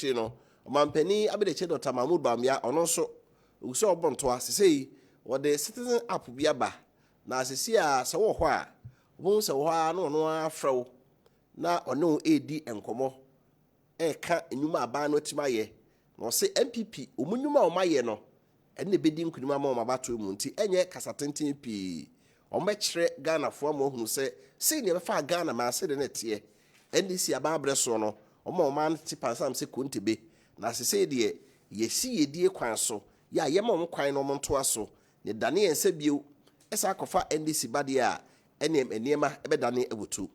she no Mampeni Abedeche Dr. Mahmoud Bamia ono so uso obontoa sesei wo de citizen app biaba na asesi a se wo ho a wo se wo a no no afrew na ono edi enkomo ka enyuma aba no timaye no se MPP omunyuma o maye no ene bedi nkunuma ma o mabato mu nti enye kasatenten pi o mekire Ghana fo ma ohunu se ne befa Ghana ma se de netie NDC aba abre so no o ma o man ti pansam se kontebe na asese de yesi yedie kwan so ya yema o kwan no mo nto aso ne dane ense bio esa akofa NDC bade a enem eniema ebedane abutu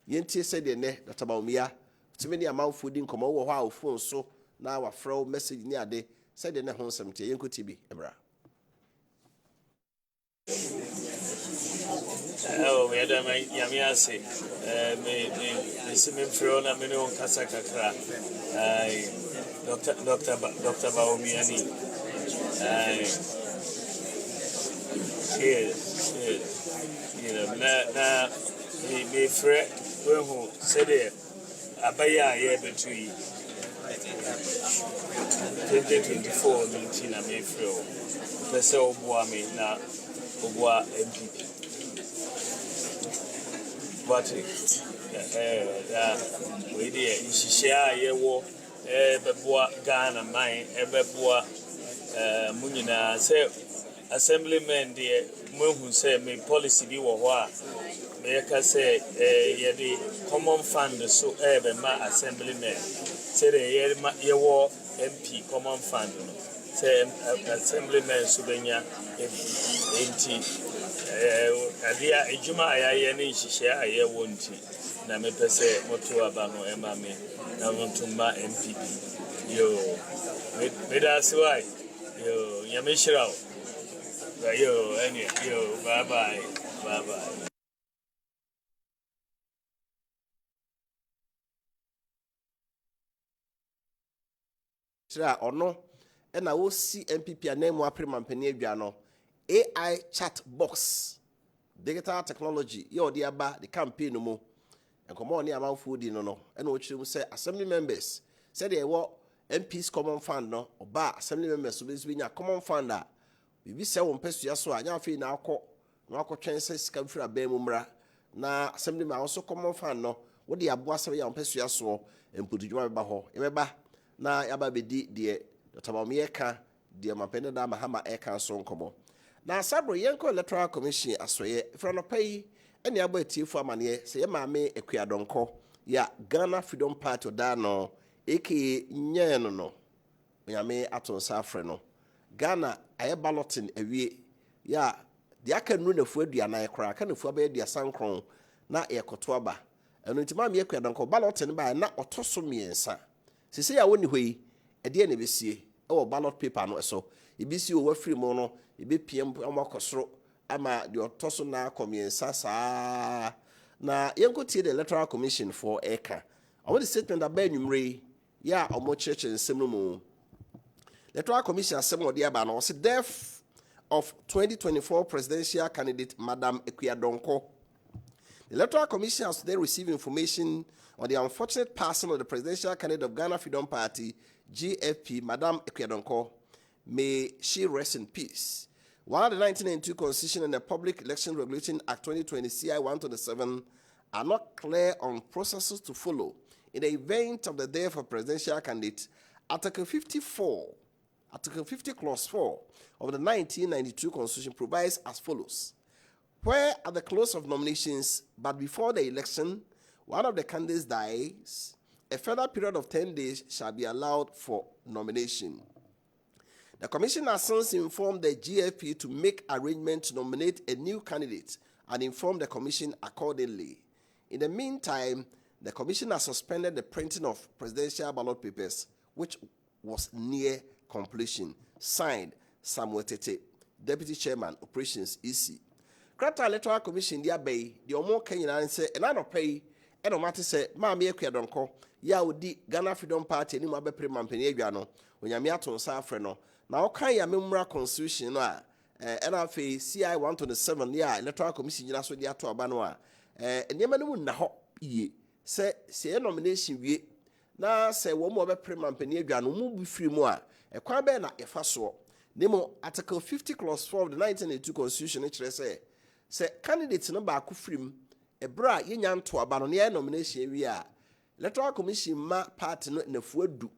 yentie se de ne databawumia timeni amanfo di nkomo wo ho a phone so na wa frau message ni ade se de ne ho nsɛmte yenkoti bi ebra we had my yamiase me simen frau na me no kasa kakra Dr. Baumiani you know na me frɛ who said it Appiah here between 2024 meeting a Mayflow. The cell boami na Obwa MPP. But we did share ye war Beboa Ghana mine, Ebeboa Munina say assemblyman dear Moon say me policy be wa. Meka say the common fund so ma assemblyman say the ye war MP common fund say assemblyman subenya enti adia ejuma ayaye ne hihia aye wonti na me pese moto aba no ema me na wontumba MPP yo me that's why yo yamishirawo yo any yo bye bye Sira ono na wo si MPP anemu aprema mpani adwa no AI chat box digital technology ye odi aba the campaign no mo enkomo ni amanfo di no na o kyerem say assembly members say they wo MPs common fund no oba assembly members so be nya common fund a bibi se wo mpasua so anya afi na akotwen say sika mfira ba mu mra na assembly ma also common fund no wo de aboa se ya mpasua so empotudwuma ba ho emeba na yaba bedi de tabamye ka de mapende da mahama eka so nkomo na sabro yenko electoral commission asoye fra no pai ene aba atiefo amane se ye maame ekuadonko ya Ghana Freedom Party da no eke nyen no nyame atonsa afre no Ghana aye balloting awie ya de aka nu nafu aduanan kra aka nafu aba aduasan kron na yekoto aba eno ntima maame ekuadonko balloting ba na otoso miensa sisi ya woni hoi ede na besie e ballot paper no so ebisi o wafiri mo no ebe pm amakosoro ama de otoso na komiensa saa na yenkotie the electoral commission for eka omo the statement about numre ya omo church nsem no mu electoral commission asem ode aba no say death of 2024 presidential candidate Madam Ekuadonko. The Electoral Commission has today received information on the unfortunate passing of the presidential candidate of Ghana Freedom Party, GFP, Madam Ekuadonko. May she rest in peace. While the 1992 Constitution and the Public Election Regulating Act 2020 CI 127 are not clear on processes to follow in the event of the death of presidential candidate, Article 50 Clause 4 of the 1992 Constitution provides as follows. Where at the close of nominations, but before the election, one of the candidates dies, a further period of 10 days shall be allowed for nomination. The Commission has since informed the GFP to make arrangements to nominate a new candidate and inform the Commission accordingly. In the meantime, the Commission has suspended the printing of presidential ballot papers, which was near completion. Signed, Samuel Tete, Deputy Chairman, Operations EC. Krata Electoral Commission dia bay the omo Kenyan say enano pay eno mate say maame Ekuadonko ya odi Ghana Freedom Party ni mo abepre mampani adwa no onyame aton sa afre no na okan ya memra constitution no a ena fe CI 127 ya Electoral Commission nyina so dia to aba no a enema no mu na ho ye say nomination wie na say wo mo be premampani adwa no mu bi firi mu a ekwan be na efa so nemo article 50 clause 4 of the 1982 constitution kire say candidate no ba ko firim ebra yenya nto aba no ne nomination wi a electoral commission ma party no nafu adu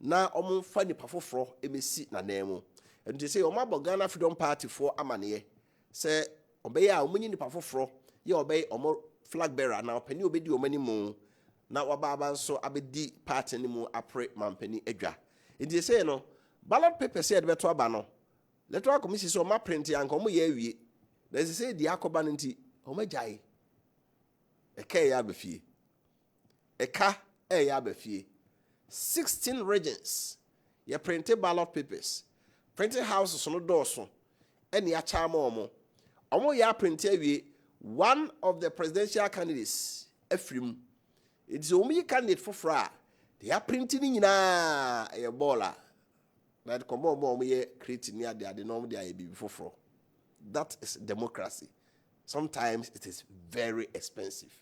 na omfa nipa foforo emesi na nemu enti say omabo Ghana Freedom Party for amane say obey a omunyi nipa foforo ye obey omo flag bearer na opani obedi omani mu na wababa nso abedi party ni mu apre mampani adwa enti say no ballot paper say beto aba no electoral commission so ma print yanko mo ye awie na say di akoba nti omagyae eka ya bafie eka ya bafie 16 regions ye printed ballot papers printing houses no doorso eni ya chama omo ya print awie one of the presidential candidates afrim it is omi candidate for fra they are printing nyina e baller na de komo omo ye create near the norm they be for that is democracy. Sometimes it is very expensive.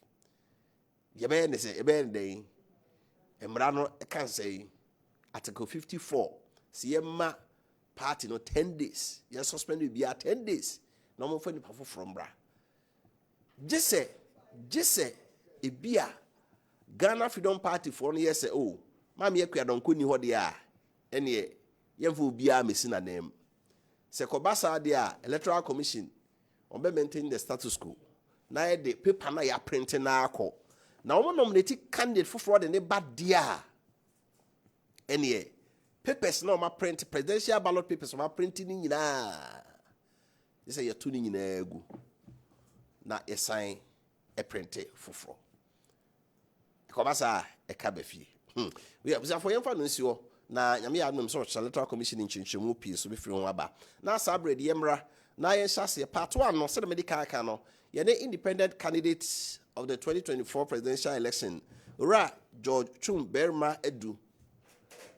Yebe say ebe dey emrano can say article 54 CMA party no 10 days. You suspend will be 10 days. No more for the from bra. Just say ebia Ghana Freedom Party for year say oh mama yakua don ko ni ho de a ene yemfo bia mesina name. Se kobasa de a electoral commission on be maintain the status quo. Na the paper na ya print na akọ. Na omo nominate candidate for fraud ne bad dia. Ene papers na ma print presidential ballot papers ma printing nyina. They say you tuni nyina egu. Na e sign e print for fraud. Kobasa e ka ba fie. We are for yemfa no nsi ho. Na nyame ya adum so electoral commission in chinchemu pi so be firi ho aba. Na sabre de yemra na yen hyase part 1 no se the medical aka no ye the independent candidates of the 2024 presidential election ura George Chum Berma Edu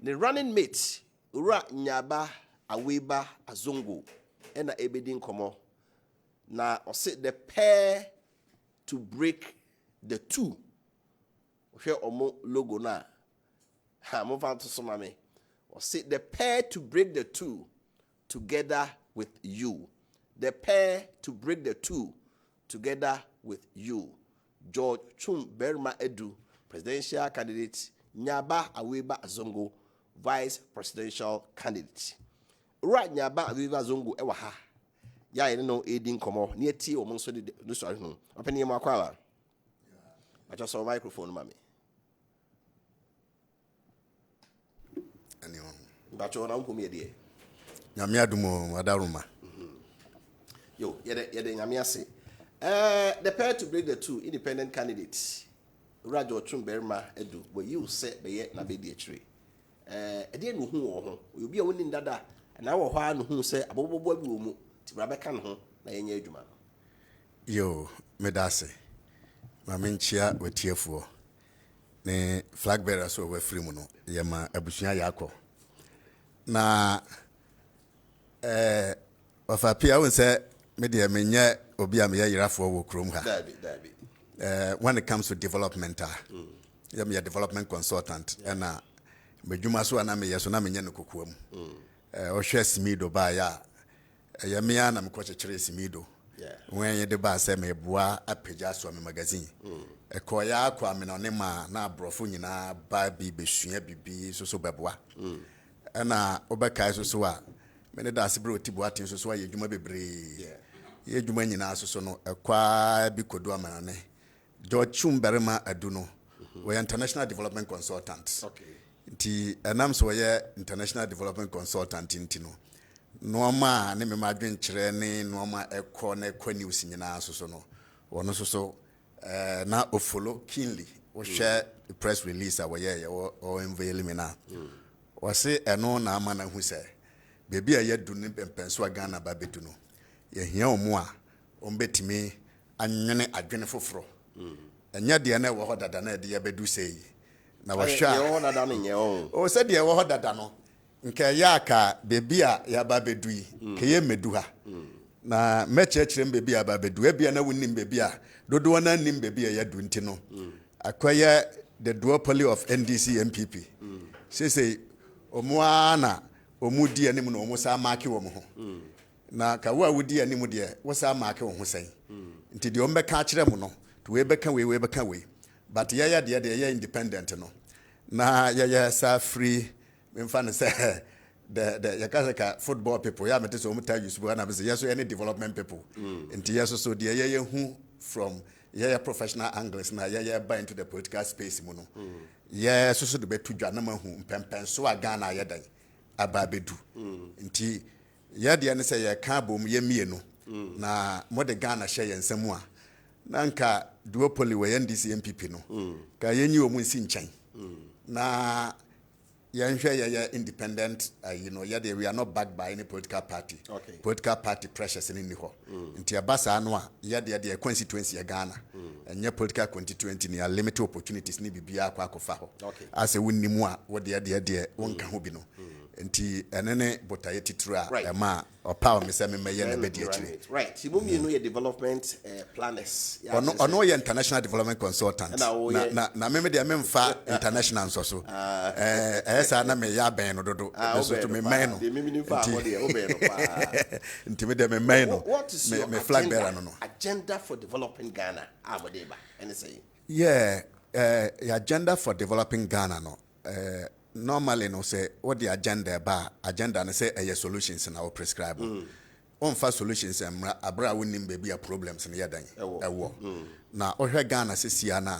the running mate ura Nyaba Aweba Azongo na ebedin komo na o say the pair to break the two hwe omo logo na ha mo fa to so mame o say the pair to break the two together with you. The pair to break the two together with you. George Chum Berma Edu, presidential candidate. Nyaba Aweba Azongo, vice presidential candidate. Right, Nyaba Aweba Azongo, ewa ha. Ya you know, aiding komo. Near tea or monso de do sorry. Open your makwala. I just saw a microphone, mammy. Anyone. But you're not coming here. Nyamiadumo Adaruma. Yo, the pair to break the two independent candidates. Rajo Chumberma Edu, where you said be na be the tree. Again, who will be a winning dada, and our one who say a bobo boy will to Rabakan home, na yenye juma. Yo, Medase. Maminchia we tearful. Ne flag bearers were free mono. Yama Abusia Yako. Na Wofa Appiah won say media menye obi am ye yirafo wo krom ha. When it comes to development, I'm a development consultant, and medjuma so na me yeso na menye no kokoam. O hwe simido ba ya. Yamia na mkwache chere simido. When ye de ba say me boa apagya so me magazine. Ekoya akwa me no ne ma na abrofo nyina ba bi besua bibi so beboa. Na obeka so a me ne da asebro tibo atin so ye djuma bebre. Ye djuma nyina so no ekwa bi kodu amanane. George Chum Berma Aduno, we international development consultants. Okay. Nti enam so we international development consultant intino. Noma ne me madwenkyere ne noma ekọ na ekọ news nyina so no. Wono so na ofolo keenly. We share the press release awye or unveil me na. We say eno na ama na hu say bebi a yedu ne pempenso Ghana ba bedu no. Ye hia omo a ombetimi anwene adwene foforo. Enya de na wo hodada na de yabedu sei na wo hwa Ye hodada no nye o. O se de wo hodada no nke ya ka bebi a ya ba bedu yi ke ye medu ha na mechechire bebi a ba bedu ebia na wonnim bebi a dodo na nnim bebi a yadu nti no akoye the duopoly of NDC MPP. Say omuana omudi anim no omusa mark wo ho. Na ka wa wudi anim de wo sa mark wo ho sen. Nti de ombeka akire mu no to we beka we. But yaya de independent no. Na yaya sa free memfa say the yakasaka football people ya mete so muta use na be say yes any development people. Nti yes so de yaya hu from professional angles na buy into the political space mu no. So the betu dwa na mahu mpempen so aga na yedan aba bedu. Nti de ne say ye ka bom ye mienu na mo de Ghana share ensemu a na nka duopoly we NDC MPP no ka yenyi omu nsi nchan na yanhwe ye independent we are not backed by any political party. Political party pressures in ni ho nti abasa no a de constituency ya Ghana enye political constituency ni limited opportunities ni bibia akofa ho as a wonnimu a wo de wonka ho bi no nti enene botaye titira ema opa me se me meye na bedi akire right Sibumi no ye development planners ono ye international development consultant na me de me mfa international nso so esa na me ya ben no dodo so to me men no nti me de me men no me flag bearer no agenda for developing Ghana abodeba and say agenda for developing Ghana no normally no say what the agenda no say solutions na we prescribe on fa solutions abra wonim be bia problems na yadan ewo na ohwe Ghana sesia na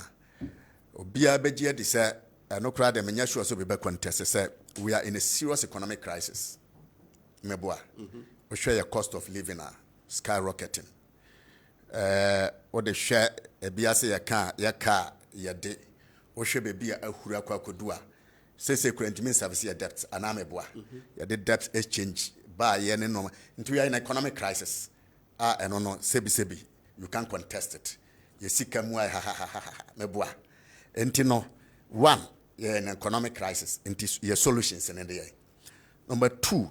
obia begie de say no kra de menya sure so be contest say we are in a serious economic crisis meboa ohwe your cost of living skyrocketing what the share bia say ya ka de ohwe be bia ahura kwakodua say current means service your debt anameboa ya the debt exchange ba ye ne no into you in economic crisis eno no sebi you can't contest it ye sika mu meboa enti no one ye in economic crisis enti your solutions in there. Number 2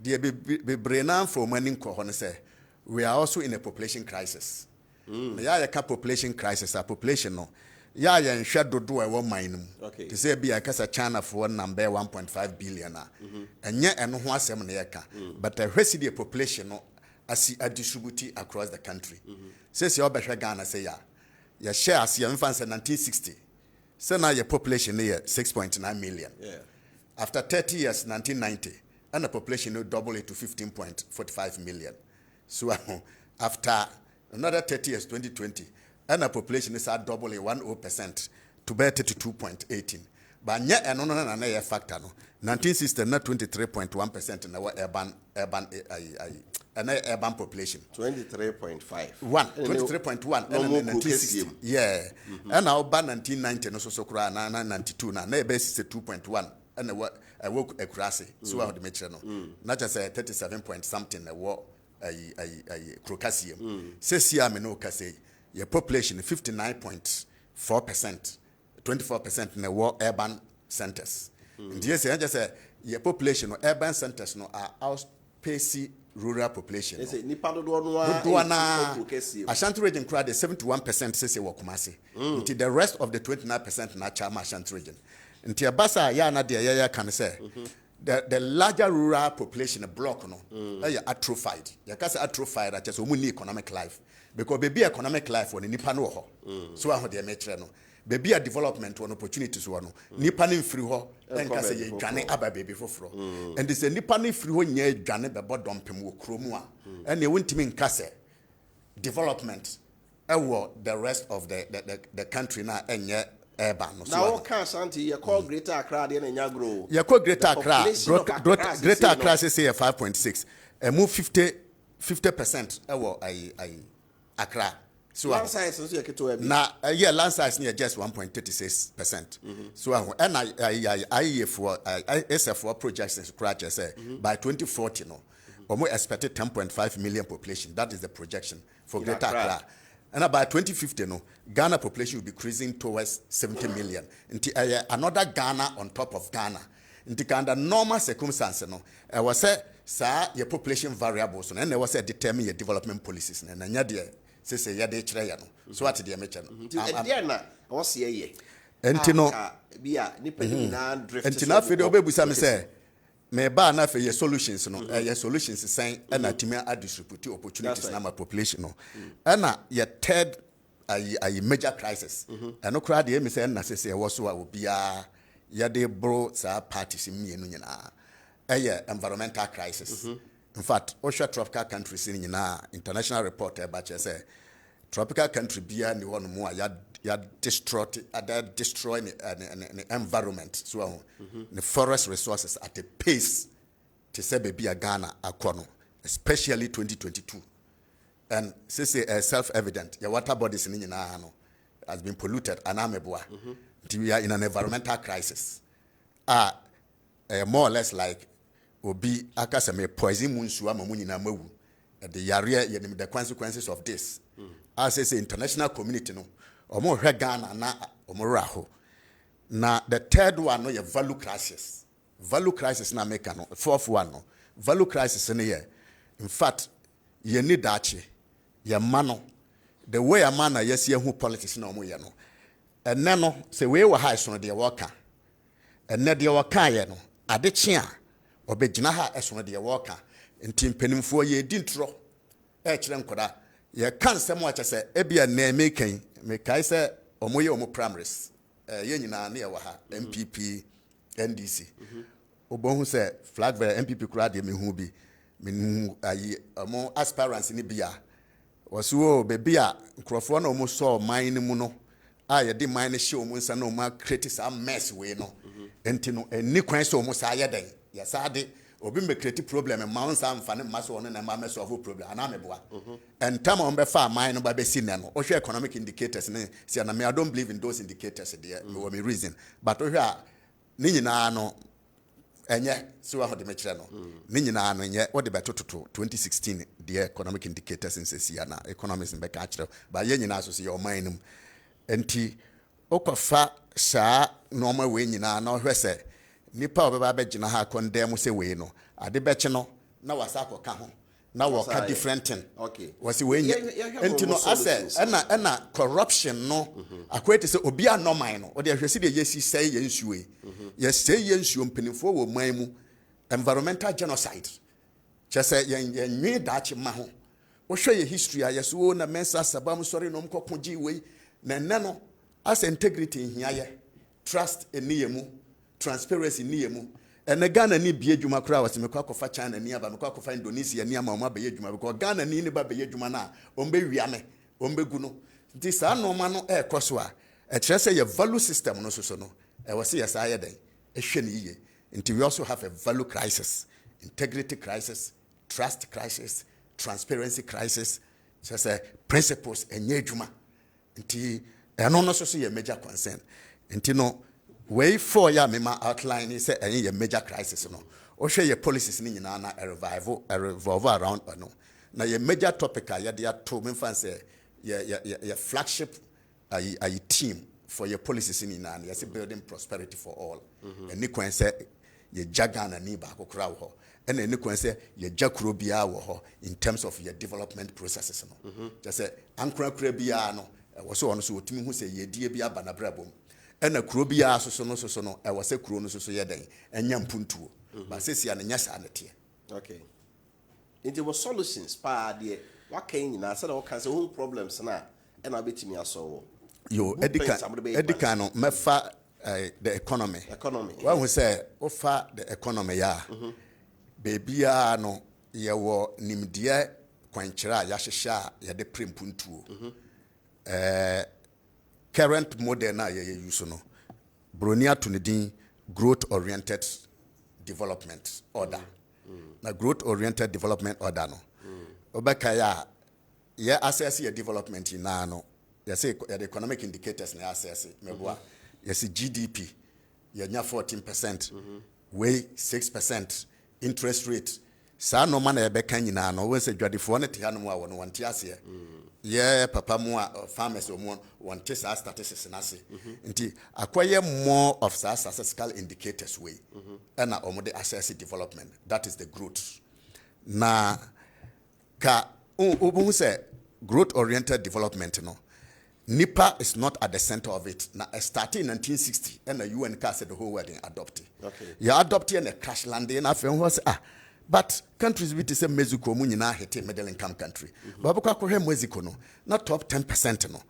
the be brain for money ko ho say we are also in a population crisis. Ya ka population crisis a population no ya nhwe dodo e wo man mu to say bia kasa China for number 1.5 billion enye eno ho asem na yeka but hwesi the population no asi distribute across the country says you obehwe Ghana say ya share as ya mfanse 1960 say na your population here 6.9 million after 30 years 1990 and the population will double it to 15.45 million so after another 30 years 2020 and the population is at double 10% to be 32.18. But yet another factor no 1960 not 23.1% in our urban population 23.5 23.1 and 1960 and now by 1990 no so kura na 92 na be 62.1 and what I work across so how the measure no not just 37 point something a war crocasium says here me no say your population 59.4%, 24% in the urban centers. And yes, I just say your population or urban centers no are outpacing rural population. Ashanti region crowd is 71% say Wakumasi. Until the rest of the 29% na Chama Ashanti region. Until Basa ya na de can say the larger rural population block no atrophied. You can say atrophied that just only economic life. Because baby economic life when nipa no ho so aho de metre no baby a development one opportunities one nipa ne free ho enka say ye dwane aba baby foforo and this nipa ne free ho nya dwane be bodom pem wo kromu a and e wontimi nka say development the rest of the country na enye urban no so now can Santi you call Greater Accra de na nya grow you call Greater Accra Greater Accra say 5.6 and move 50% Accra. So land size is land size near just 1.36%. So and I for SF projections say by 2040 no, almost expected 10.5 million population. That is the projection for Greater Accra. And by 2050 no, Ghana population will be increasing towards 70 million. Another Ghana on top of Ghana. Under normal circumstances no, I was say your population variables and there was a determine your development policies and say ya de kire ya no so what the mecha no na I was here Entino bia nipa ni na drift. Entina fe de obebusa me say me ba na fe ye solutions no ye solutions sen na timi a distribute opportunities na my population no. Na ye third a major crisis. And no crowd me say na say was so obia ye de bro sa parties mienu nyina. Environmental crisis. In fact, Osha tropical countries in international report about say tropical country bia ni one more ya destroy the environment so the forest resources at a pace to say baby Ghana akono, especially 2022. And this is self-evident. Your water bodies in no has been polluted and we are in an environmental crisis. More or less like obi akasa me poison munsu amamuni na mawu. The yare the consequences of this. As I say, international community no omo hwe Ghana na omo raho. Na the third one no ye value crisis. Value crisis na make no. Fourth one no. Value crisis in here. In fact, ye need dachi. Ye mano. The way a man yes ye who politics na omo ye no. And no say we were high so de worker. And na de worker ye no. Ade chia obegyina ha eso de worker. Nti mpanimfo ye dintro. E kire nkoda. Ye kan sem wa chese ebia na mekan mekai se omoye omo primaries ye nyina na ye wa ha MPP NDC obohu se flag bearer MPP kura de mehu bi menu ayi omo aspirants ni bia wasuo be bia nkrofo na omo so man ni mu no a ye de man ni hye omo nsa na omo create some mess we no enti no eni kwan se omo sa ye den ya sa de obi me create problem ma won sa mfa ne maso won na ma me solve problem ana meboa and time on be fa mine no ba be si ne no o hwe economic indicators ne see na me I don't believe in those indicators there me me reason but o hwe a ni nyina no enye so ho de me kire no ni nyina no enye o de betototo 2016 the economic indicators in sesia na economists be ka kire ba ye nyina so se your mind num enti okofa saa normal we nyina na o hwe se nipa obeba begina ha condemn say we no ade beche no na wasako ka ho na work different thing okay wasi we enti no ase na corruption no akwete say obi anormal no o de ahwesi de yesi say ye nsuwe ye say ye nsuo mpenifo wo man mu environmental genocide chese ye nwi dachi ma ho wo hwe ye history ayeso na mensa sabam sori no mkokoji we na no as integrity hia ye trust eniyemu transparency ni emu ene Ghana ni bie dwuma kra wase mekwa kofa China ni aba mekwa kofa Indonesia ni ama be dwuma because Ghana ni ba be dwuma na ombe wiame ombe gu no nti sa no ma no e koso a e kire say ye value system no so no e wase ye sa ye den e hwe ni ye nti we also have a value crisis, integrity crisis, trust crisis, transparency crisis, so say principles enye dwuma nti eno no so ye major concern nti no way for ya mema outline is any major crisis no o hwe your policies ni nyina na revolve around no na your major topic ya de to me fan say your flagship a team for your policies ni nyina na building prosperity for all and ni kwan say your jagana ni ba kokra wo and ni kwan say your jakuro bia wo ho in terms of your development processes no just say ankra kra bia no wo so ono so otimi hu say ye die bia ba na brabom ena kuro bia so no e wase kuro no so ye den enya mpuntuo ba sesia na nya sa na tie okay into what solutions pa de wakan nyina say na wakan say who problems na ena betimi asolve yo edika no mefa the economy wa hu say ofa the economy ya bebia no ye wo nimdie kwankyera ya hyehya ya de prempuntuo current model na ye use no bronia to nedin growth oriented development order na growth oriented development order no obeka ya ye assess your development na no ye say the economic indicators na assess meboa ye say GDP ye nya 14% way 6% interest rate sa no man e beka nyina no we say dwadefo ne te hanom a wono wonte ase ye papa mu a farmers omo wonte sa statistics na ase nti akoye more of sa statistical indicators way and omo the assess development that is the growth na ka obo say growth oriented development no Nipa is not at the center of it. Now, starting in 1960, and the UN said the whole world adopted. Okay. You adopted and a crash landing, and I feel but countries with the same Mexico, Munina, hit middle income country. Babuka Kohe Mexico, no, not top 10%, no.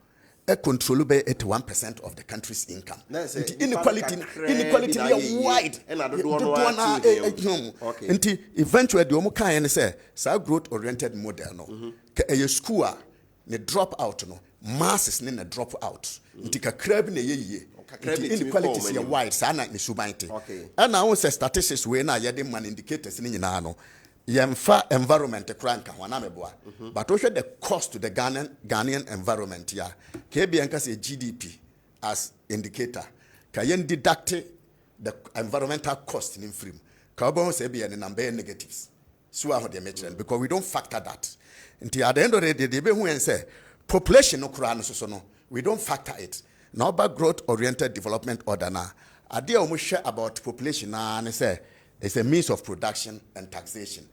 A control by 81% of the country's income. Inequality are wide. And I don't want to eventually, the Omuka and say, so growth oriented model, no. A school, ne drop out, no. Masses ne drop out. Ntika crab ne ye. Inequalities are wide. Sana ni subainte. And now say statistics we na yede man indicators ni nyina no. Yemfa environment cranka wanameboa. But also the cost to the Ghanaian environment ya. KBN ka say GDP as indicator. Ka yen deduct the environmental cost in frame. Ka obon say be any number negatives. So how they mention because we don't factor that. Until at the end of the day they be who and say population no kura so no. We don't factor it. Now about growth oriented development order na. Idea almost share about population na and say it's a means of production and taxation.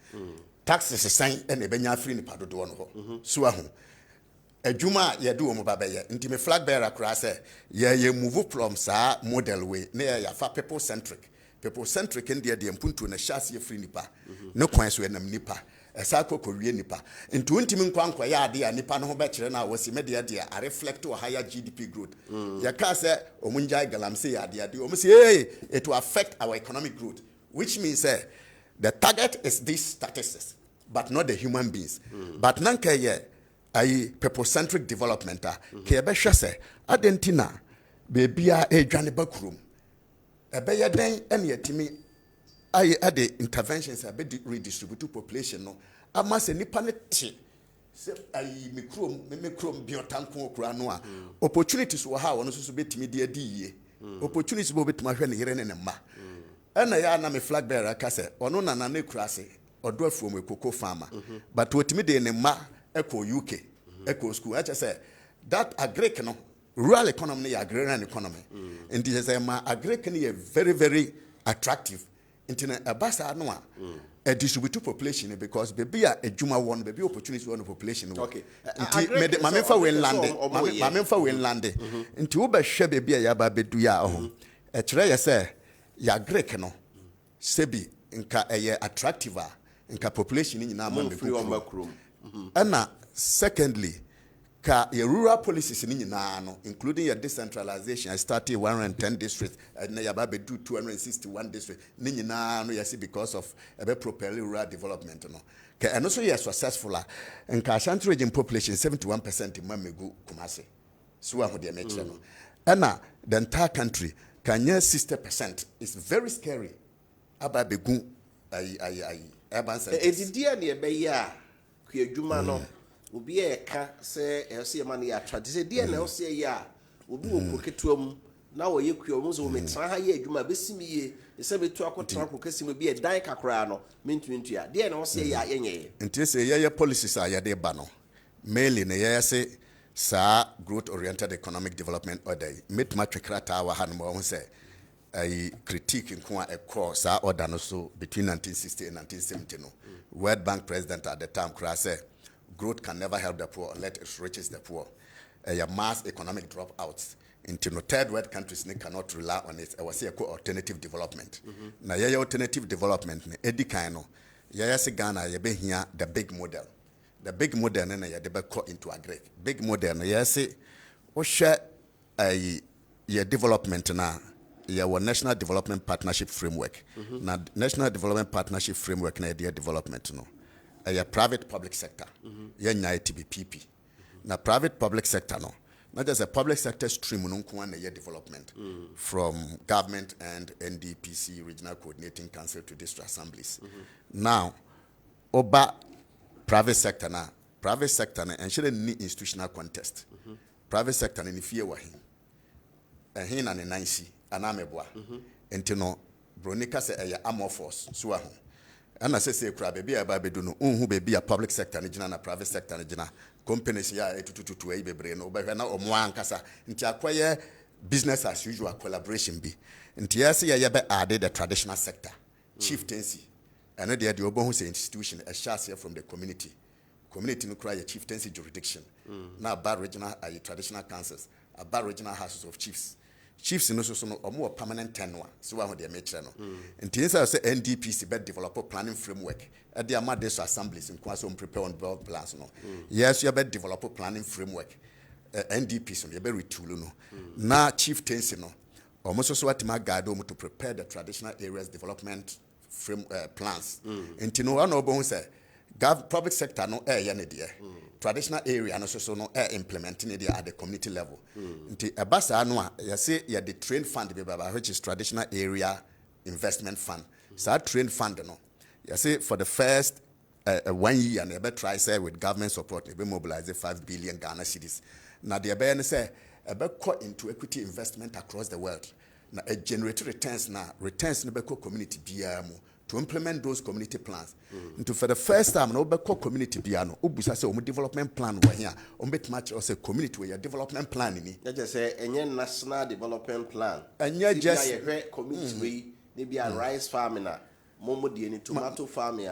Taxes is sign and a benya free ni pado do no. So ahu. Ejuma ye do omo babeye. Nti me flag bearer kura say ye move from sa model way na ya fa people centric. People centric in the mpuntu na shasi ye free nipa. No kwan so enam nipa. Esako kowie nipa. Nti untimi nkwankwa ya ade ya nipa no ho be kire na wasi media dia a reflect to higher GDP growth. Ya ka say omunjai galamse ya ade omo say hey it will affect our economic growth, which means the target is these statistics but not the human beings. But nanka ye ai people centric development ke be hwe say adentina bebia edwane bakurum ebe ye den ene yatimi aye ade interventions a be redistribute population no ama se nipa ne te se ayi mikrom biotanko okura no a opportunities wo ha wono so betimi de adi yie opportunities bo betuma hwe ne yere ne ma ena ya na me flag bearer ka se ono na na kura se odo afuom ekoko farmer but wotimi de ne ma eko UK eko school acha say that agric no rural economy ya agrarian economy and this say ma agric no very very attractive internet abasa no a distributed population because baby a juma one baby opportunity one population okay mamemfa we land nti wo ba hwe baby ya ba bedu ya ho e kire ye say ya greek no sebi nka attractive nka population nyina ma be ana secondly ka your rural policies ni nyina no including your decentralization. I started 110 districts and na yaba be do 261 districts ni nyina no yes because of a propel rural development no ka and also yes successful and ka Ashanti region population 71% in Mamegu Kumasi so aho de meche no and the entire country can 60%. It's very scary about begu ai urban centers edidia ne be ya ku adwuma no obi e ka se else man ya attract se dia na ose ya obi wo koketuam na wo ye kuo mo so metra ha ye adwuma besimi ye se betu akotra kokesimi bi e dan kakra no mentuentu ya dia na ose ya yenye nti se ye policies a ye de ba no mainly na ye se sa growth oriented economic development order metma twekrata wa han mo say a critique in a course order no so between 1960 and 1970 no World Bank president at the time said growth can never help the poor unless it reaches the poor. A mass economic dropouts into no third world countries cannot rely on it. I was say alternative development. Now alternative development edi kaino se Ghana ye be here the big model. The big model na ye de be cut into agric. Big model na say o share a development na your national development partnership framework. Now national development partnership framework na idea development no. A private public sector. Yenya TBPP. Now private public sector no. Not just a public sector stream no kwa na development from government and NDPC regional coordinating council to district assemblies. Now oba private sector na ensure ni institutional contest. Private sector na ni fie wa hin. Hin na ne nansi anameboa entino bronika se eya armed force so ahu ana se kura baby aba bedu no unhu baby a public sector ne gina na private sector ne gina companies ya etututu e bebre no obehwe na omo ankasa nti akoye business as usual collaboration bi nti yase ye be add the traditional sector chieftaincy and the obohu say institution a share from the community community no cry a chieftaincy jurisdiction. Now about regional traditional councils, about regional houses of chiefs. Chiefs no so no or more permanent tenure. So one of their mature no. And things I say NDPC better develop a planning framework. At the Amadeus assemblies in Kwaso prepare on board plans no. Yes, you better develop a planning framework. NDPC no you better retool no. Now chieftaincy no. Almost also what my guide to prepare the traditional areas development plans. And you know one of say public sector no traditional area no so no implementing it at the community level. Nti ebasa no you say you the train fund which is traditional area investment fund. So that train fund no you say for the first 1 year and you try say with government support you mobilize 5 billion Ghana cedis. Now the be say cut into equity investment across the world. Now a generate returns in the community to implement those community plans. And for the first time, no community piano, Ubusa say development plan over here. Bet much or say community where your development plan in it. Just say any national development plan. And you just community way maybe a rice farming, momo di tomato farming.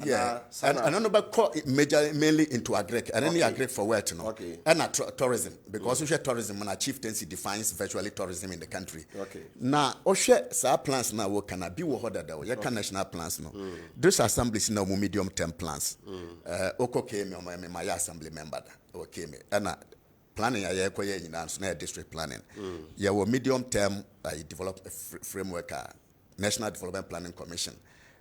Yeah, and I know about mainly into agric, and any agric for where to know. Okay. And tourism, because social tourism and chieftaincy defines virtually tourism in the country. Okay. Now, Oshe sa plans now what can be what that you can national plans no. Those assemblies now medium term plans. Oko came my assembly member. Okay, and planning I so district planning. Yeah, we medium term I develop a framework National Development Planning Commission.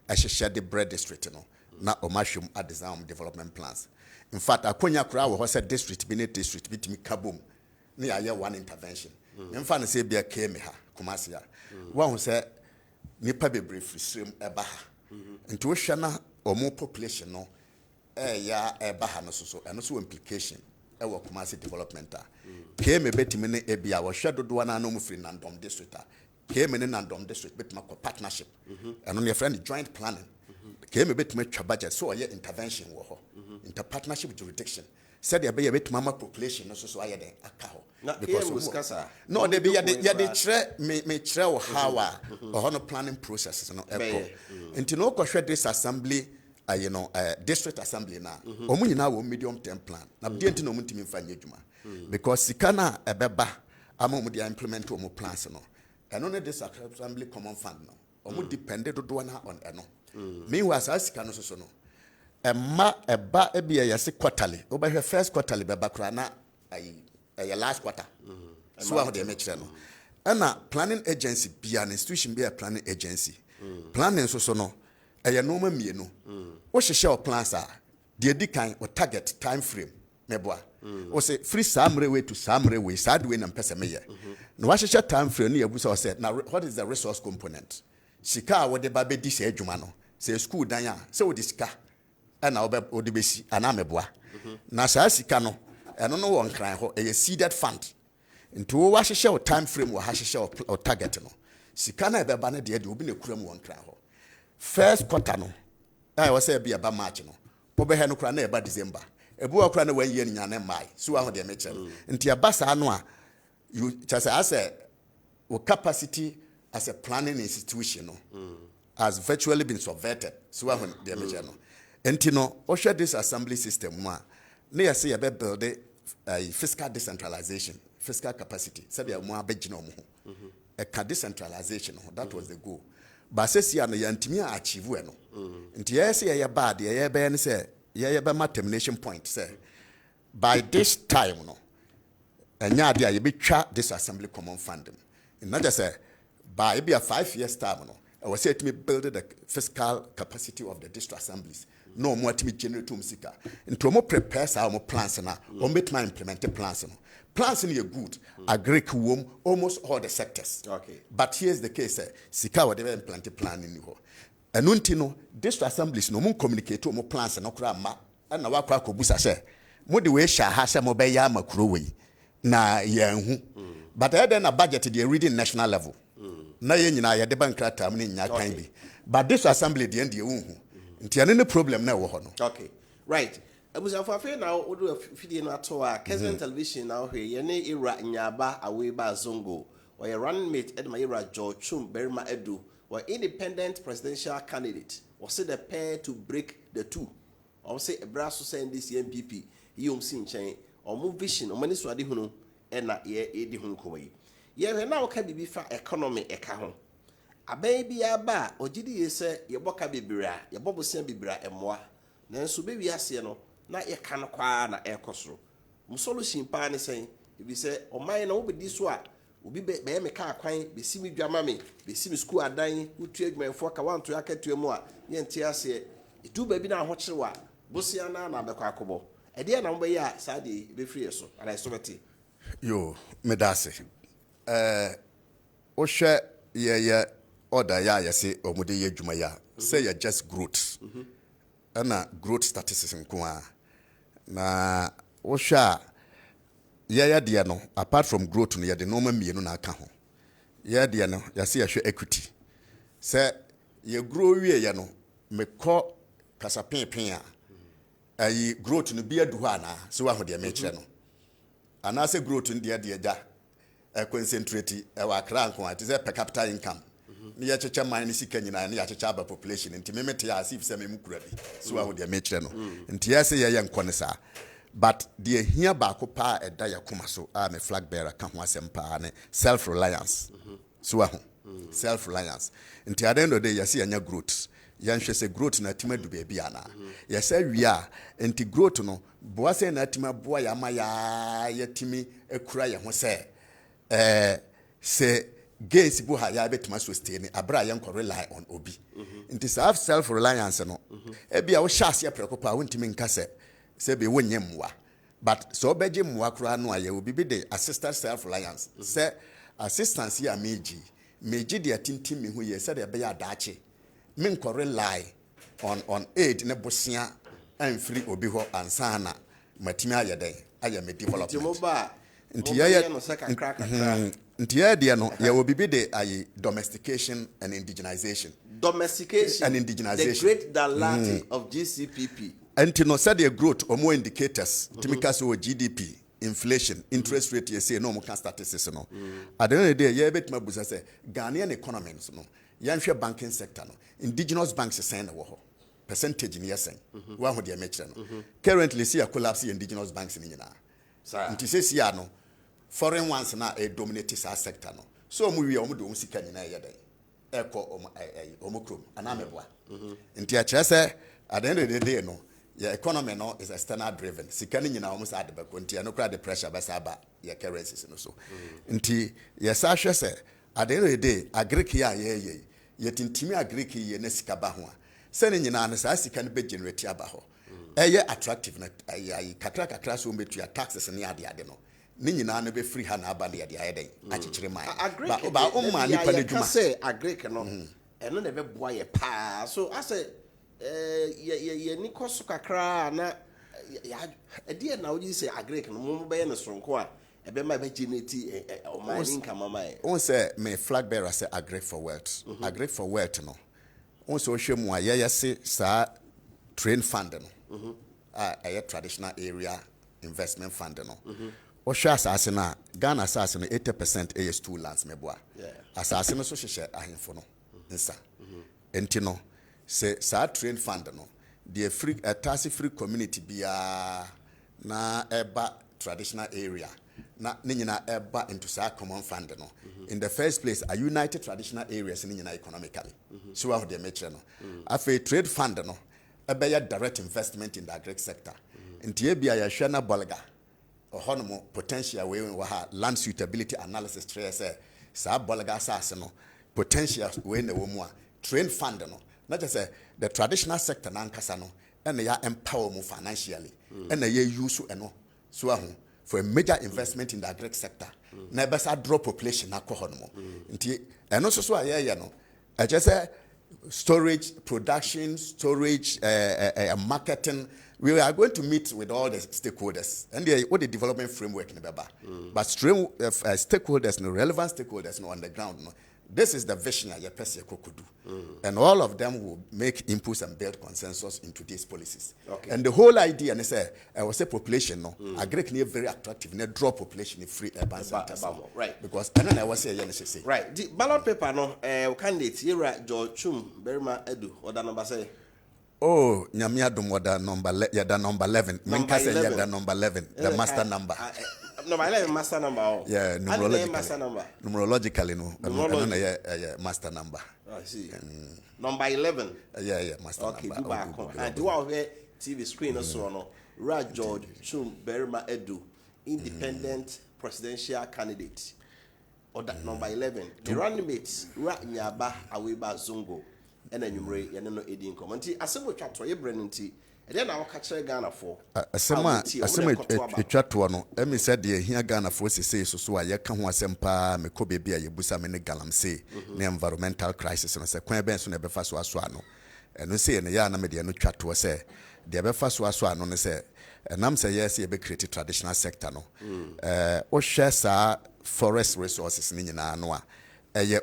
I should share the bread district you know. Na omashum at design development plans. In fact, akonya kura wo say district bi ne district bitimi kabom. Na ya one intervention. In fact, say bia came ha Kumasi ya. One say nipa bebre free eba ha. Nti wo hwe na omo population no ya eba ha no so eno so implication e wo Kumasi development a. Came betimi ne ebia wo hwe dodo na no mu free Nandom district a. Came in Nandom district betimi ko partnership. Eno ne friend joint planning. Came a bit much budget, so I intervention war inter partnership jurisdiction. Said there be a bit mama population, so I had a cow. Because no, they be me trail how or planning processes no echo. And to know this assembly, district assembly now. Omu now medium term plan. Now didn't know to me because Sikana a beba among the implement to plans no. And only this assembly common fund no. Omu depended on eno. Meanwhile, as can so no. A ba be a yasi quarterly. Over her first quarterly by Bakrana, a last quarter. So how they make sure no. And a planning agency be an institution be a planning agency. Planning so no. A normal me no. What she share plans are the decline or target time frame. Meboa. Or say free some way to some way, sad win and pessimia. No, what she share time frame near Busa said. Now, what is the resource component? Sika what the baby dis ejumano. Say school danya say wo disika and na wo de besi anameboa na saa sika no eno no won kran ho e seeded fund into wo wa hye time frame wo ha hye o target no sika na be ba na de obi na kura mu won kran ho first quarter no wo say be ba march no wo be he no kura na e ba december ebu wa kura na 1 year nya na mai so wa ho de meche nti e ba saa no a you just as a capacity as a planning institution no has virtually been subverted. So when the measure no. And you know, share this assembly system one. Near say about build a fiscal decentralization, fiscal capacity. Say we are more abegino mo. A decentralization. That was the goal. But says ya no yantimia achieve no. And yes, say bad. Ya be say ya be termination point. Say by this time no. And ya you be track this assembly common funding. And not just say by be a 5 years time no. I was said to me build the fiscal capacity of the district assemblies. No more to me generate to Musika. And to more prepare our plans now, or make my implemented plans. Plans in your good, agree womb, almost all the sectors. Okay. But here's the case, Sika whatever implemented plan in you. And untino, district assemblies no more communicate to more plans and okra ma, and now kwa busa say, more the way sha has a mobile yama kruwe. Na yehu. But I then a budget the reading national level. Na ye nyina ya de bankrata am ne nya kan bi but this assembly de ndie unhu nti ane ne problem na wo ho no. Okay, right. Abusa fafe na odo fidie na to a Kessben television na hwe ye ne Ira Nyaba awe ba Zongo or your running mate Edma Ira George Chum Berima Edu or independent presidential candidate was it the pair to break the two say a brass send this MPP you sin chain or move vision or many swadi hunu and not ye di hunkoi. Ye now can be for economy a cajon. A baby a bar or GD say your boca bibra, your bubble sen bibra and moi. Then so baby asiano, not your can acquire na air costro. Musolo simpani saying, if you say, oh my no be this one. Obi be me car kwan be see me dwamame be see me school adan who trade my for ka want to aketu mu a ye ntia ase etu ba bi na ho kyerewa bosia na na be kwa akobo e de na mbo ya sa de be free so ala so beti yo medase o hwe ye order ya se omude ye dwuma ya say ya just growth ana growth statistics nko a na o hwe ya de no apart from growth no ya de normal mienu na aka ho ya de no ya se ya hwe equity say ye grow wie ya no mekọ kasapinpin a ayi growth no bia du ho ana se wa ho de me kire no ana se growth no de ja concentrate e wa kra nko ati say per capita income ni ya checha man ni sika nyina ni ya checha aba population nti memete ya asif se memukura bi se wa ho de me kire no nti ya se ye nko ne sa. But the here baako pa eda yakoma so me flag bearer ka ho asem pa ne self reliance so self reliance nti at the end of the day yesi anya growth yanhwe se growth na tima du be bia na yesa wia nti growth no boa se na tima boa ya ma ya yatimi ekura ye ho se se gains bu ha ya betima so stay ni abra ye nko rely on obi nti self reliance no e bia wo shase ya preko pa wontimi nka se be wonye mwa but so beje mwa kura no aye obi be the assistant self reliance say assistance ya meji de atintim me hu ye say de be ya daache me nko rely on aid ne bosia and free obi ho ansana matimi aye den aye me development nti ya de no ya obi be the aye domestication and indigenization the great dalati of GCPP. And no said the growth or more indicators, Timikaso GDP, inflation, interest rate, you say no more statistics. No, at the end of the day, you bet my business say Ghanaian economy, no, Yanshire banking sector, no, indigenous banks are saying a percentage in yes, one would you mention. Currently, see a collapse in indigenous banks in India. And it says, no, foreign ones now a dominates our sector. No, so we are doing sick in a day. Echo omokrom, and I'm a boy. And Tiachese, at the end of the day, no. Your economy no is external driven. Sikani nyina almost at the back when no crowd the pressure basaba your currencies no so. Nti yes ahwe say at the end of the day agric ya ye yet intimi agric ye na sika ba ho a. Se ne nyina no sa sika no be generate aba ho. Eye attractive na ayi kakra so metua taxes ne ade no. Ni nyina no be free ha na aba ne ade ayeden akikire man. Ba o ma ni pa ne dwuma. Say agric no. Eno na be boa ye pa. So I say ye nikoso kakra na e na oji say agric no mo be no sonko a e be ma be geneti o ma income ma e on say me flag bearer say agric for wealth agric for wealth no on so hwemu a ye say sa train fund no a traditional area investment fund no o hwa asase na Ghana asase no 80% is two lands meboa asase no so hwehwe ahemfo no nsa enti no say sa train fund no the free tax free community bia na eba traditional area na nyina eba into sa common fund no in the first place a united traditional areas nyina economically so how they make no afa trade fund no eba ya direct investment in the agric sector ntie bia ya hwe na bolga ohono potential we ha land suitability analysis trace sa bolga asase no potential we na wo mu a train fund no not just the traditional sector nankasa no and they are empower more financially and they use so for a major investment in the agric sector na besa drop population na kohono nti and also so aye no I just say storage production storage marketing we are going to meet with all the stakeholders and what the development framework in beba but stakeholders no relevant stakeholders no on the ground no. This is the vision I person could do. And all of them will make inputs and build consensus into these policies. Okay. And the whole idea, and I say, I will say population, no, agric near very attractive, near draw population in free urban centers. Right. Because and then I was say, right. The ballot paper, no, candidate, here, George Chum, Berma Edu, or the number say. Oh, Nyamia Dumwada number 11. Menka say yada number 11, the master number. Number 11 master number. Oh. Yeah, numerologically no. Yeah, master number. I see. Number 11. Yeah, master number. Okay, do back. And do our TV screen also no. Ra George Chum Berima Edu, independent presidential candidate. Or that number 11. The running mates Ra Nyaba Aweba Zongo. And then you may no aiding community. As a chat to a brandinty, and then I'll catch a Ghana for a summer chat to one. Emi said, dear, here Ghana for say so. I can was sempa, me could be a Yabusa many galam say, the environmental crisis, and I said, Queen Benson never fast was swano. And we say in the Yana media no chat to us, say, the ever fast was swano, say, and I'm say, yes, you be created traditional sector no. O shares are forest resources in Nina.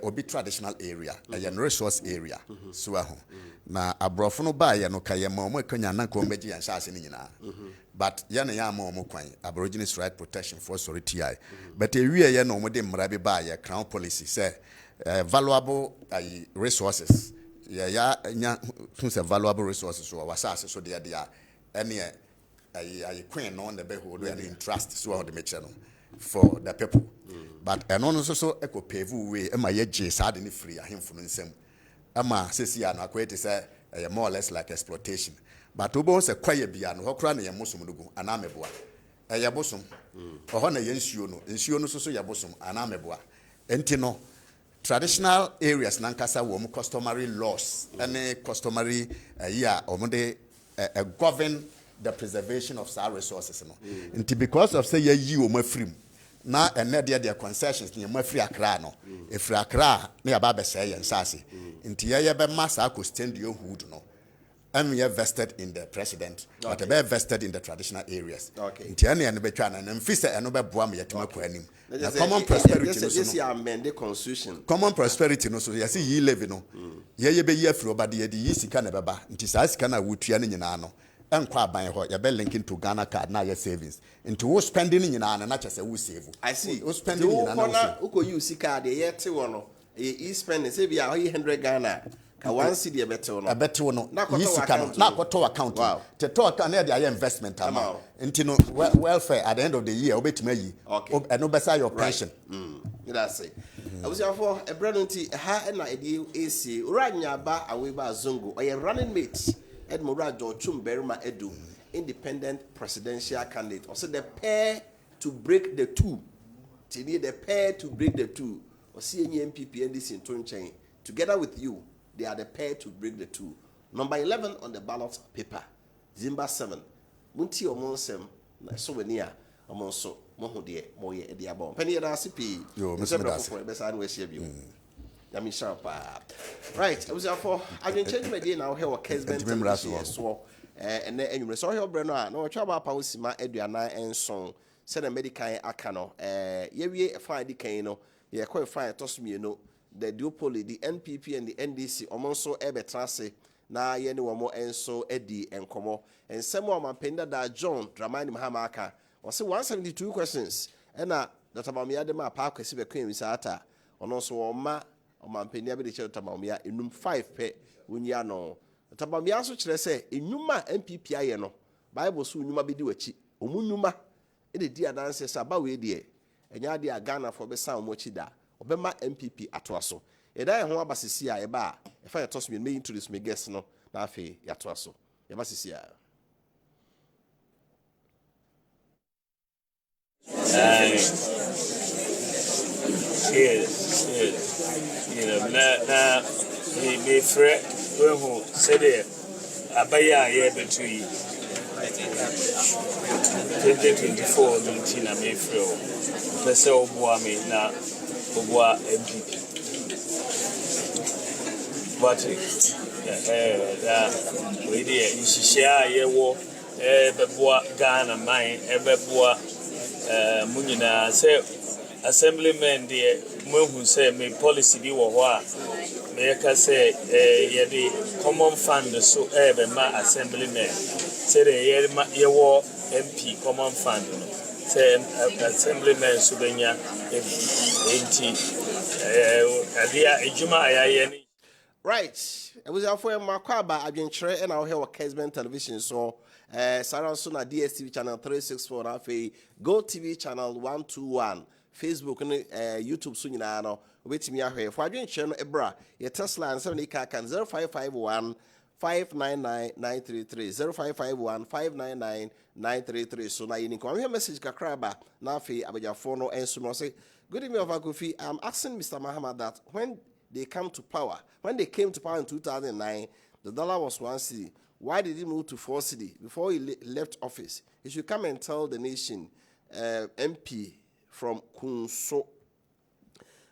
Obi traditional area, a resource area. So, na abrofo no ba ye no kaye ma mo akanya na ko meji yan shaase ni nyina. But ya na ya ma mo kwan Aborigines Right Protection for Authority. But e wie ye no mo de mmara bi ba ye crown policy say valuable resources. Ya nya say valuable resources so wasase so de ya ene ay queen no na be hold and trust so the meche no for the people. But eno so eko pave way e ma ye je sa de ni free ahemfo no nsem. Ama sesi ya na akwete say more or less like exploitation. But obo se kwaye bia no hokra na ye mosum dugu ana meboa. Ye bosom. Oho na ye nsuo no so ye bosom ana meboa. Enti no traditional areas nankasa wo mu customary laws any customary year omode govern the preservation of our resources no. Enti because of say ye yi o mafrim na ene de concessions ni mafri akra no efri akra na ya ba be say yen sase nti ye be massa ko stand your hood no am ye vested in the president but be vested in the traditional areas nti ene be twa na mfise eno be boa me yetima ko anim na common prosperity no this year amend the constitution common prosperity no so ye see ye levy no ye be ye afri obade ye di sika na beba nti sa sika na wotua ne nyina no enkwa aban ho ya be linking to Ghana card na your savings into wo spending nyina na chese wo save I see wo spending nyina na wo use card ye te wo no e spending say bia 100 Ghana ka 1 cedi e bete wo no bete wo no na akoto account te to account na dey investment ama into no welfare at the end of the year obetima yi and no better your pension that's it I was for a brandinty ha na edi AC uranya ba aweba zongo or running mate Edmora George Berima Edu, independent presidential candidate. Also the pair to break the two. The pair to break the two. Or see any MPP and this in Tonchain. Together with you, they are the pair to break the two. Number 11 on the ballot paper. Zimba 7. Munti omonsem na souvenir omonso mohu de moye ediabon. Penny da CP. Yo, Mr. For best and we share Yami Shampa. Right, I was for Adwenkyere my day now here or Kessben so and then you saw your brand no trouble pausima Aduana and song said a medical akano ye fine decano ye quite fine toss me the duopoly the NPP and the NDC omonso ebetrase na ye no more enso edi enkomo and some more penda da John Dramani Mahamaka or say 172 questions and that about me adema park Kessben queen misata on also ma Omampenia be the chair Tamamia enum 5 pe unya no Tamamia so kire say enuma MPP aye no Bible so enuma be di wachi omunuma e de dia dance say ba we de enya de Ghana for be san omochi da obema MPP atoa so e da ho abasisi a e ba e fa yetos me introduce me guest no na afi yatoa so e ba sisi a you know, na me fret who said it abaya ye between 2024 19 me fret pese oboa me na oboa MPP but we dey nhihia ye wo beboa Ghana man beboa munyina say assemblyman de mohu say me policy bi wo ho a me ka say ye the common fund so be ma assemblyman say ye wo MP common fund no say assemblyman so benya enti adia ejuma ayaye ni Right. I was out for Makwaba, Adwenkyere, and I'll hear Kessben television. So, Sarah Suna DSTV channel 364, Rafi, Go TV channel 121, Facebook, and YouTube Sunino, wait me out here. For Adwenkyere, Ebra, your Tesla and 70 Kakan 0551 599 933 0551 599 933. So now you need to come here message Kakraba, Nafi, Abajafono, and Sumo say, good evening, Wofa Kofi. I'm asking Mr. Mahama that when they came to power in 2009, the dollar was 1 cedi. Why did he move to 4 cedi before he left office? He should come and tell the nation. MP from Kunso.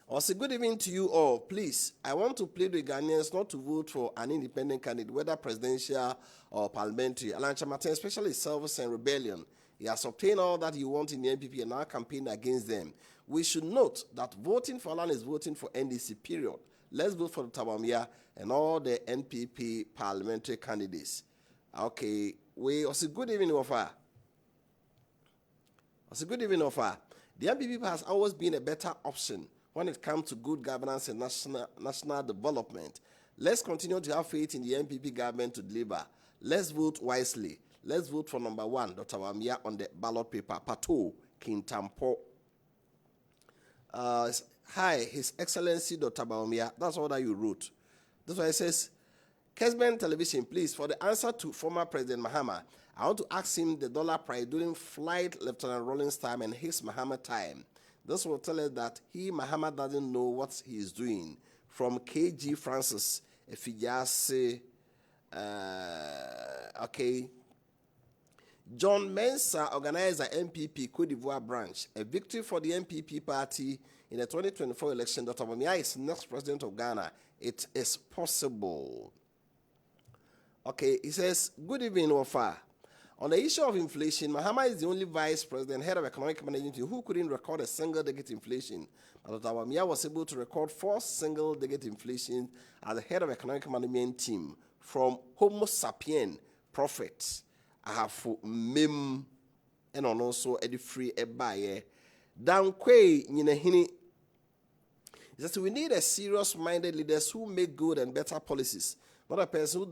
Also, good evening to you all. Please, I want to plead with Ghanaians not to vote for an independent candidate, whether presidential or parliamentary. Alan Martin, especially Service and Rebellion. He has obtained all that he wants in the NPP and now campaign against them. We should note that voting for Alan is voting for NDC, period. Let's vote for Tabamia and all the NPP parliamentary candidates. Okay, also good evening, Wofa. The NPP has always been a better option when it comes to good governance and national development. Let's continue to have faith in the NPP government to deliver. Let's vote wisely. Let's vote for number 1, Dr. Wamia, on the ballot paper. Pato Kintampo. Hi, His Excellency Dr. Wamia. That's all that you wrote. That's why it says, Kessben Television, please, for the answer to former President Mahama, I want to ask him the dollar price during Flight Lieutenant Rollins' time and his Mahama time. This will tell us that Mahama doesn't know what he is doing. From KG Francis, Efijase, okay. John Mensah, organizer MPP Côte d'Ivoire branch, a victory for the MPP party in the 2024 election. Dr. Wamia is next president of Ghana. It is possible. Okay, he says, good evening, Wofa. On the issue of inflation, Mahama is the only vice president, head of economic management team, who couldn't record a single-digit inflation. But Dr. Wamia was able to record 4 single-digit inflation as the head of economic management team from Homo sapien prophet. I have mem and also a free a buyer. Dan Kwe Ninehini. He says we need a serious-minded leaders who make good and better policies, not a person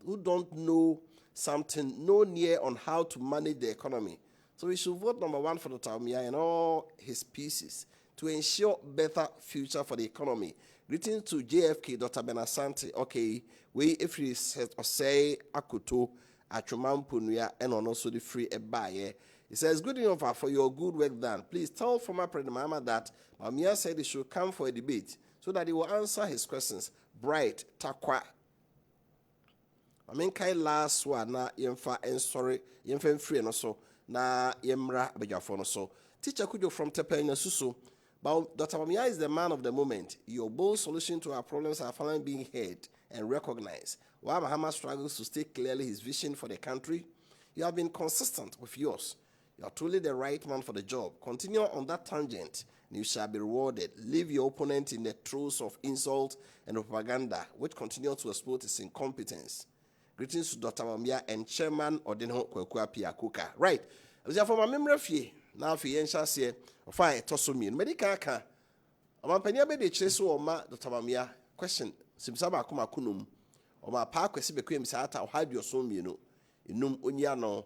who don't know something, no near on how to manage the economy. So we should vote number 1 for Dr. Wamia and all his pieces to ensure better future for the economy. Greetings to JFK, Dr. Benasante. Okay, we if we say Akuto, Achumampunuya, and also the free a buyer. He says, good enough for your good work done. Please tell former President Mahama that Wamia said he should come for a debate so that he will answer his questions. Bright, Takwa. I mean, Kai last one, na yemfa and sorry, yemfa free and also, na yemra bejafono so. Teacher Kujo from Tepenya Susu. But Dr. Wamia is the man of the moment. Your bold solution to our problems are finally being heard and recognized. While Mahama struggles to state clearly his vision for the country, you have been consistent with yours. You are truly the right man for the job. Continue on that tangent, and you shall be rewarded. Leave your opponent in the throes of insult and propaganda, which continue to expose his incompetence. Greetings to Dr. Wamia and Chairman Odinho Wofa Kofi Appiah. Right. As for my memory, now for Yensha say, fine, Tosumi, medical car. I'm penny be the chase or ma Dr. Wamia. Question Simsaba Kuma Kunum. Or my park, Kessben Sata, or hide your son, you know. Inum Unyano,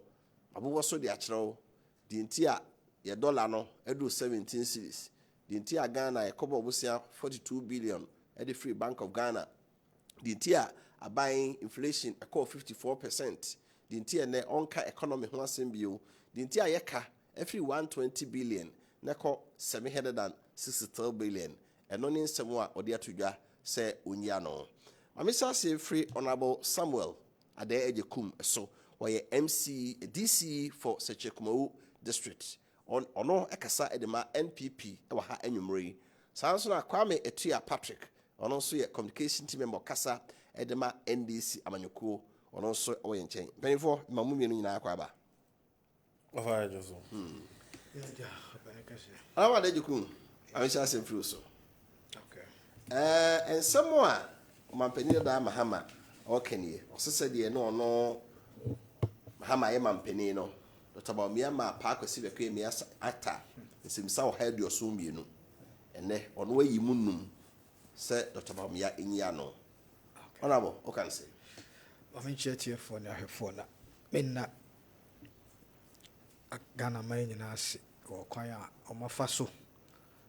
Abu was so the actual. The entire your dollar no, edu 17 cedis. The entire Ghana, a couple of Busia 42 billion at the Free Bank of Ghana. The entire are buying inflation a call 54%. The entire ne onka economy one symbio. The entire yeka every 120 billion, neko 763 billion. And non in semua or dear to say unyano. Mamisa say free honorable Samuel at the edge kum so why MC DC for Sechekumu district on no ekasa edema NPP ewa ha enyumre sanso na Kwame Etua Patrick on also a communication team member kasa edema NDC amanyuko on also oye nchen penifo mamu mienu nyina akwa ba ofa joso awa de jukum amisha semfru so okay and someone mampeni da Mahama okenie osese de no Mahama ye mampeni no Dr. Wamia ma park Kessben me ata nsimsa o head your so mienu ene ono wayi munum se Dr. Wamia enyia no Honorable, what can I say? I mean, chat for na Minna Ghana mine in us or choir or Mafaso.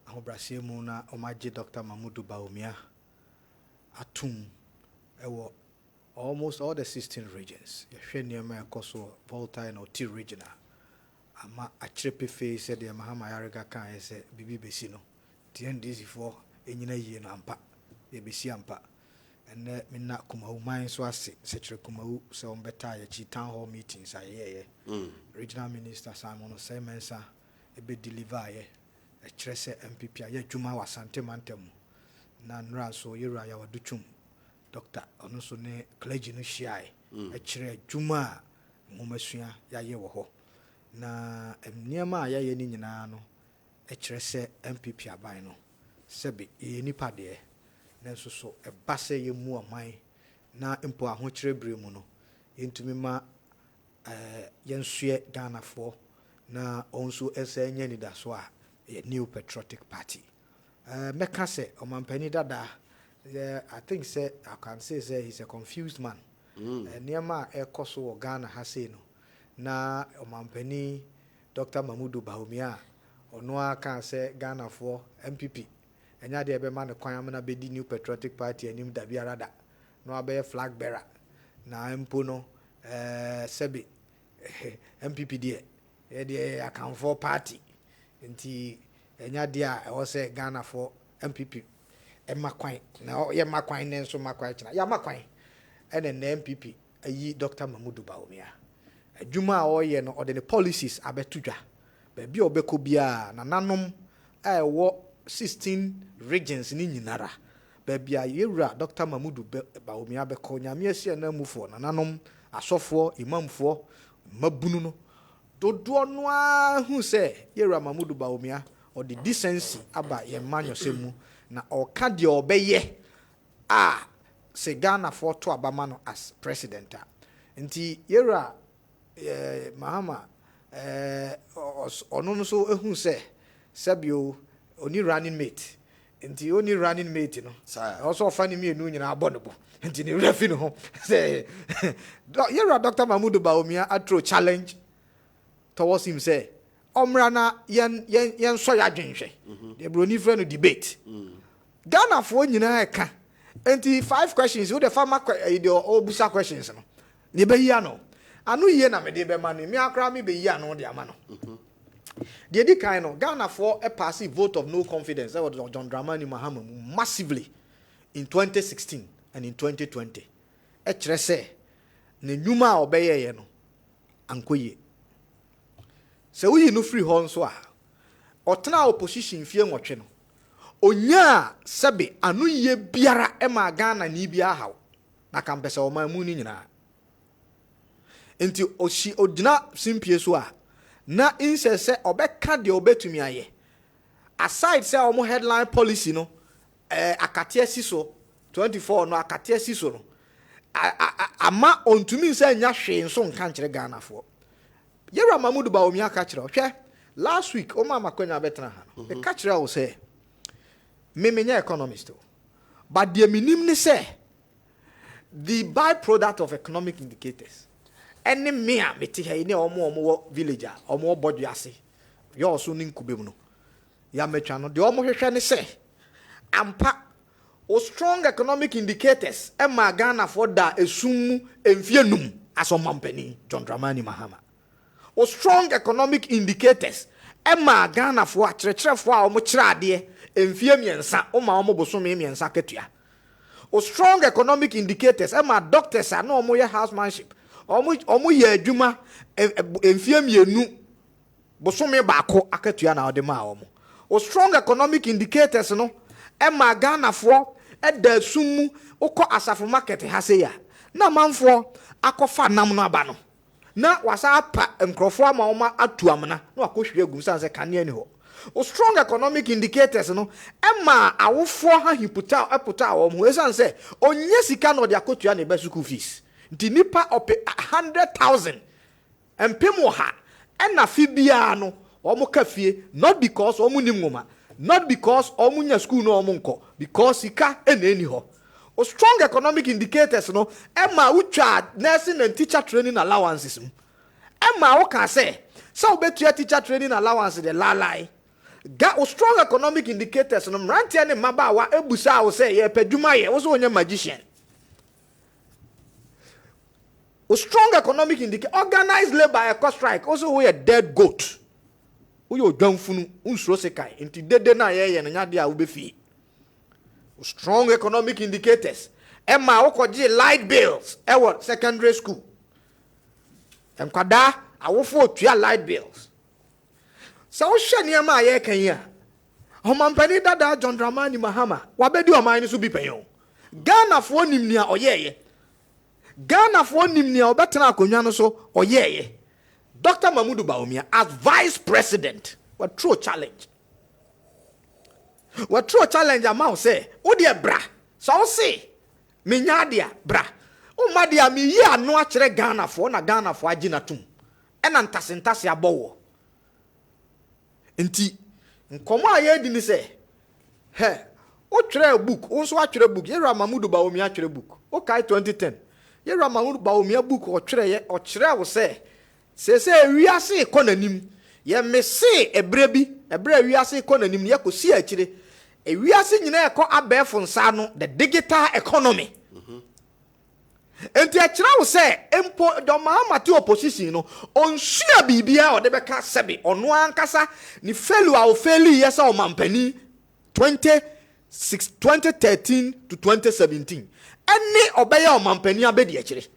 I hope Brasimuna or my Dr. Mahmoud Baumia Atum. Almost all the 16 regions. Yeshenia Koso, Volta, or T regional. Ama a trippy face said the Mahama Yaraga can say Bibi Besino. The end is for any year nampa, ABC ampa. And Minna Kumau mines was such a Kumau, so better town hall meetings. I hear regional minister Simon Semensa, a bit deliver a Tresse MPP, Juma was Santemantum. Nan ran so Yura Yawaduchum. Doctor, also ne clergy no shy. A chere Juma, Mumasua, Yayewo. Na Niama Yayeni Nano, a tresse MPP abino. Sebi, ye pade. Nenso so a basse ye mua mai. Na impo a hunchere bremuno. Into me ma Yensue Ghana for. Na onso ese nyeni da soa. A new patriotic party. Mekase, o mampeni dada. Yeah, I think I can say he's a confused man. Niama Koso or Ghana Haseno. Na Omampeni Dr. Mahmoud Baumia or Noah can say Ghana for MPP. And ya de man the Kwamana Bedi New Patriotic Party and him Dabiarada. No be flag bearer. Na Mpono Sebi MPP dear. Edi account for party. Nti enya dia I was say Ghana for MPP. Makwan na ye makwan ne so makwan china ya makwan ene na MPP ayi Dr. Mahmoud Baumia adwuma a oye no ode ne policies abetudwa ba bi obeko bia na nanom a ewo 16 regions ni nyinara ba bia yewura Dr. Mahmoud Baumia beko nyame asia na mufo na nanom asofo imamfo mabunu no dodo no a hu se yewura Mahmoud Baumia ode decency aba ye manyo semu na oka de obeye se Ghana for to abamano as president nti yera Mahama ono no so ehun se sabio oni running mate nti oni running mate no also fani me enu nyina abonobo nti ne refi no ho say yera Dr. Mahmoud Baumia atro challenge towards him say omra na yen so ya dwenhwe the broni friend debate Ghana for nyina eka enti 5 questions wo the farmer the obusa questions no ne be hia no anu ye na me de be ma no me akra me be hia no de ama no the di kind no Ghana for a passive vote of no confidence that was John Dramani Mahama massively in 2016 and in 2020 e kire se ne nyuma obeye ye no ankoye se uyi no free hon so a otena opposition fie nwotwe no onya sebe anu ye biara ema Ghana ni bia hawo na kampese o mamu ni nyina enti oshi odina simpie so a na insese obeka de obetumi aye aside say omo headline policy no akate asiso 24 no akate asiso no ama ontumi say nya hwe nso nka nkire Ghana fo yera Mahmoud Baumia ka kire hwe last week o mama kwanya betena ha no ka kire o say me economist but the minimum ni say the byproduct of economic indicators any mea meti ha ni omo villager omo bodu ase yo so ni nkubem no ya metwa no de omo hwehwe ni say ampa o strong economic indicators e ma Ghana for da esum emfienum asomampani John Dramani Mahama o strong economic indicators e ma Ghana for akyerɛkyerɛfo a omo kyerɛ ade emfie miensa o ma omo bosome miensa ketua o strong economic indicators e ma doctors a na omo ye housemanship omo ye adwuma emfie mienu bosome baako akatua na ode ma omo o strong economic indicators no e ma Ghana for e da sumu ukọ asafo market ha se ya na manfo akọfa nam no aba no na wasa apa nkrofo ama oma atu amna na akọhwe agum sanse kane ani ho o strong economic indicators no ema awofo ha hiputa aputa wo mo esanse onye sika no de akotua na be school fees nti nipa op 100,000 empemo ha ena fibia no omo kafie not because omo nim ngoma not because omo nya school no omo nko because sika ena eni ho strong economic indicators no Emma ucha nursing and teacher training allowances Emma can say so better teacher training allowance the lalai got strong economic indicators no ranti and maba wa ebusa wo say ye peduma ye wo so onye magician strong economic indicator organized labor a strike also we a dead goat we o dwanfunu unsuro sekai nti dede na ye no nyade a wo be fi strong economic indicators Emma okoji light bills ewo secondary school enkwada awofo otua light bills so hwe niam a ye kan ya homampani dada John Dramani Mahama wabedi oman ni so bi panyo Ghana fo nimni a oyeye Ghana fo nimni a obetena akonwa no so oyeye Dr. Mamudu Bawumia as vice president what true challenge amount say wo de bra so say menyadia bra o madia mi yi anu a kire Ghana fo na Ghana fo agina tum ena ntase abowo nti nkomo aye di ni say he o kire book o so a kire book Yera Mamudu Bawumia kire book o kai 2010 Yera Mamudu Bawumia book o kire wo say se wiase ekonanim ye mese ebre wiase ekonanim ye kosi akire wiase nyina ekọ abefo nsa no the digital economy enti akira wo se empo do Mahamati opposition no onsua bibia o de beka sebe ono ankasa ni felu a o feli yesa o mampani 2013 to 2017 ene obeya o mampani abedi akire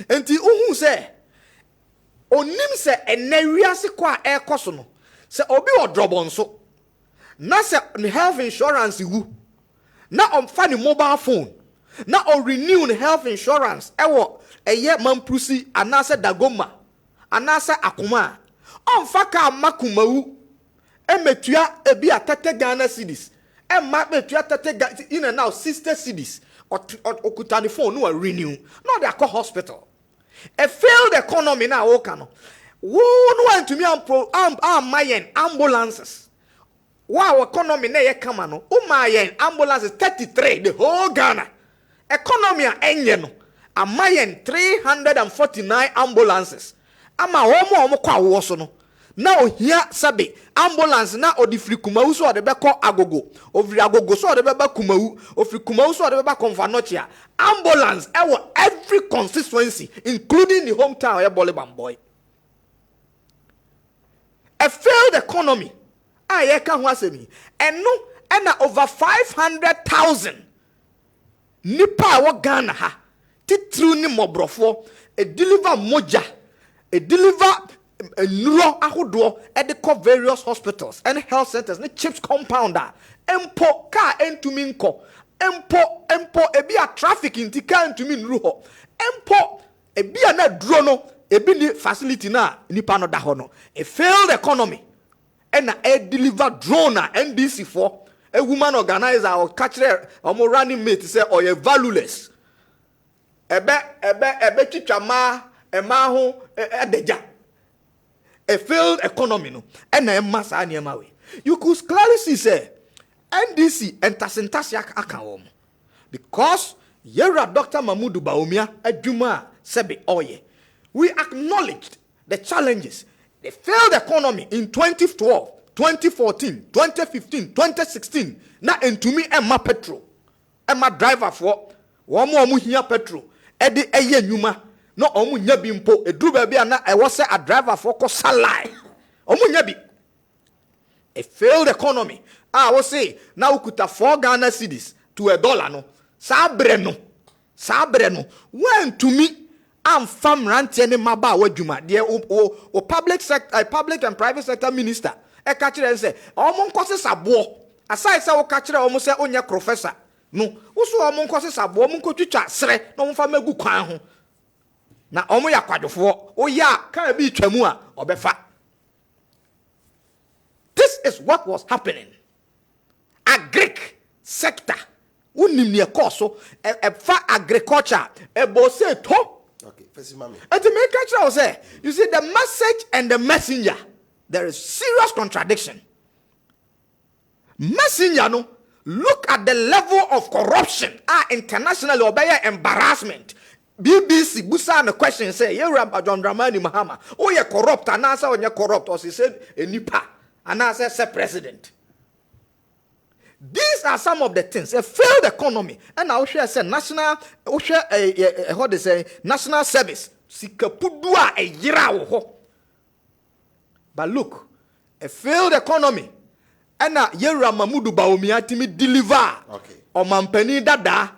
enti uhu se onim se ene wiase kwa ekoso no se obi odrobon so na se health insurance wu na omfa ni mobile phone na o renew health insurance ewo eye mamprusi anase dagoma anase akoma omfa ka makumawu emetua ebi atete Ghana cedis emma metua tete in and now 60 cedis okutani phone no renew no they call hospital a failed economy na wo kano wo no want to me mayen ambulances wow economy na ye kama no mayen ambulances 33 the whole Ghana economy enye no amayen 349 ambulances ama omo kwa wo so no na ohia sabe ambulance na odifri kumawu so de beko agogo ofri agogo so de beba kumawu ofri kumawu so de beba Konfanochia ambulance ewo every constituency including the hometown of Bolibam boy a failed economy aye ka ho asemi eno na over 500,000 nipa wo Ghana ha titru ni mobrofo e deliver moja e deliver nuro ahodo ediko various hospitals and health centers ne chips compounder empo ka entumi nko empo ebi a traffic intika entumi nru ho empo ebi a na duro no ebi ni facility na nipa no da ho no a failed economy and a deliver drone na NDC for a woman organizer or catcher or running mate say or you valueless ebe chichama ema ho edeja a failed economy no and a massa anyama we you could clearly see say NDC entasentasi akawom because Yera Dr. Mamudu Bawumia adwuma sebe oye we acknowledged the challenges the failed economy in 2012 2014 2015 2016 na entumi emma petrol emma driver for omo hia petrol ede eye nyuma no omo nya bi mpo eduru ba bia na ewo se a driver for ko salai omo nya bi a failed economy wo say na ukuta 4 Ghana cedis to $1 no sabre no when to me am fam rantie ne maba wadwuma de o public sector public and private sector minister e ka kire say omo nkose sabo aside say o ka kire omo say onye professor no wo so omo nkose sabo omo nkotwitwa sere na omo fa magu kwan ho na omo ya kwadwofo o ya ka bi twamu a obefa. This is what was happening. Agric sector unim ne ekoso e fa agriculture e bo say to okay first mami and to make culture say you see the message and the messenger there is serious contradiction. Messenger no look at the level of corruption. Internationally, obey embarrassment. BBC busa the question say, "You Rabbi John Dramani Mahama, oh you corrupt, and answer when you corrupt." Or he said, "A nipa," and answer say president. These are some of the things. A failed economy, and I share say national, what they say, national service. Sikapudua a yira ho. But look, a failed economy, and Yera Mamudu Baomiatimi deliver. Okay. Or Mampeni Dada.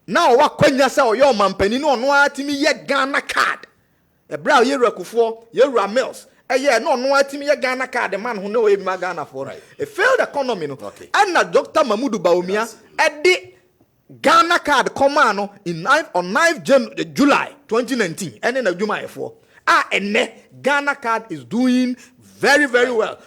Now what Quenya say or your Mampeni no atimi yet Ghana card. A brow Yera Kufo, Yera Mills. No atimi yet Ghana card, the man who know him Ghana for. Right. A failed economy. No. Okay. And Dr. Mamudu Baumia at the Ghana card command on 9th July 2019. And then a July 4. And Ghana card is doing very, very well.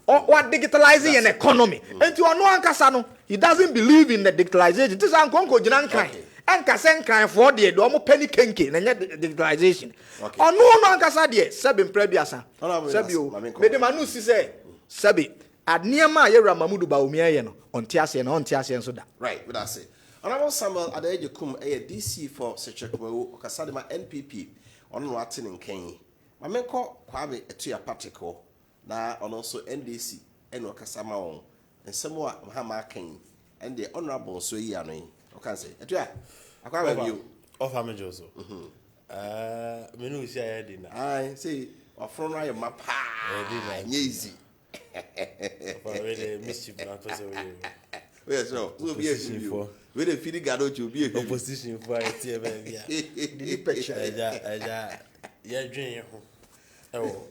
What digitalizing an economy. And to Anuan Kasano, he doesn't believe in the digitalization. This is Ankonko Jankai. And Kasen crying for the Domo penny kenki and yet digitalization. Or no Kasadie, Sabin Prebiasa. Sabio, Medemanu say, Sabi, at Niama Yera Mamudu Baumia on Tiasi and on Tiasi and Soda. Right, what I say. Honorable Samuel at the age of Kum, a DC for Sechekwe, Kasadima NPP, on Latin in Kenya. My men call Kwame Etuya Patrico, now on also NDC, and Wakasama on, and somewhat Mahama King, and the Honorable Suyani. Okay, say, Etuya, I can't have you. Of Hamajoso. Menu is here, dinner. I say, or from my pa, easy. Mischief, not to say. Yes, no, we'll be a for. With a feeding gado to be a opposition for a tear, baby. Yeah, dream. Oh,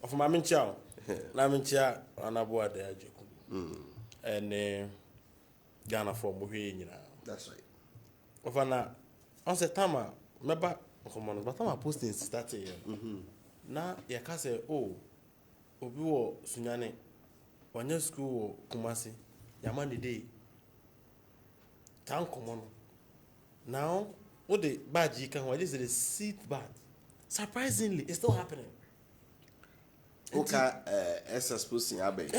of my minchow. Lamincha, and I bought the Ajuku. And Ghana for Muhi. That's right. Of an on September, remember, but I'm posting starting. Now, your cousin, oh, Obiwo Sunyane, when your school, Kumasi, Yamani Day. Town common. Now, what the badge can what is the seat bad? Surprisingly, it's still happening. Okay, SS posting abe.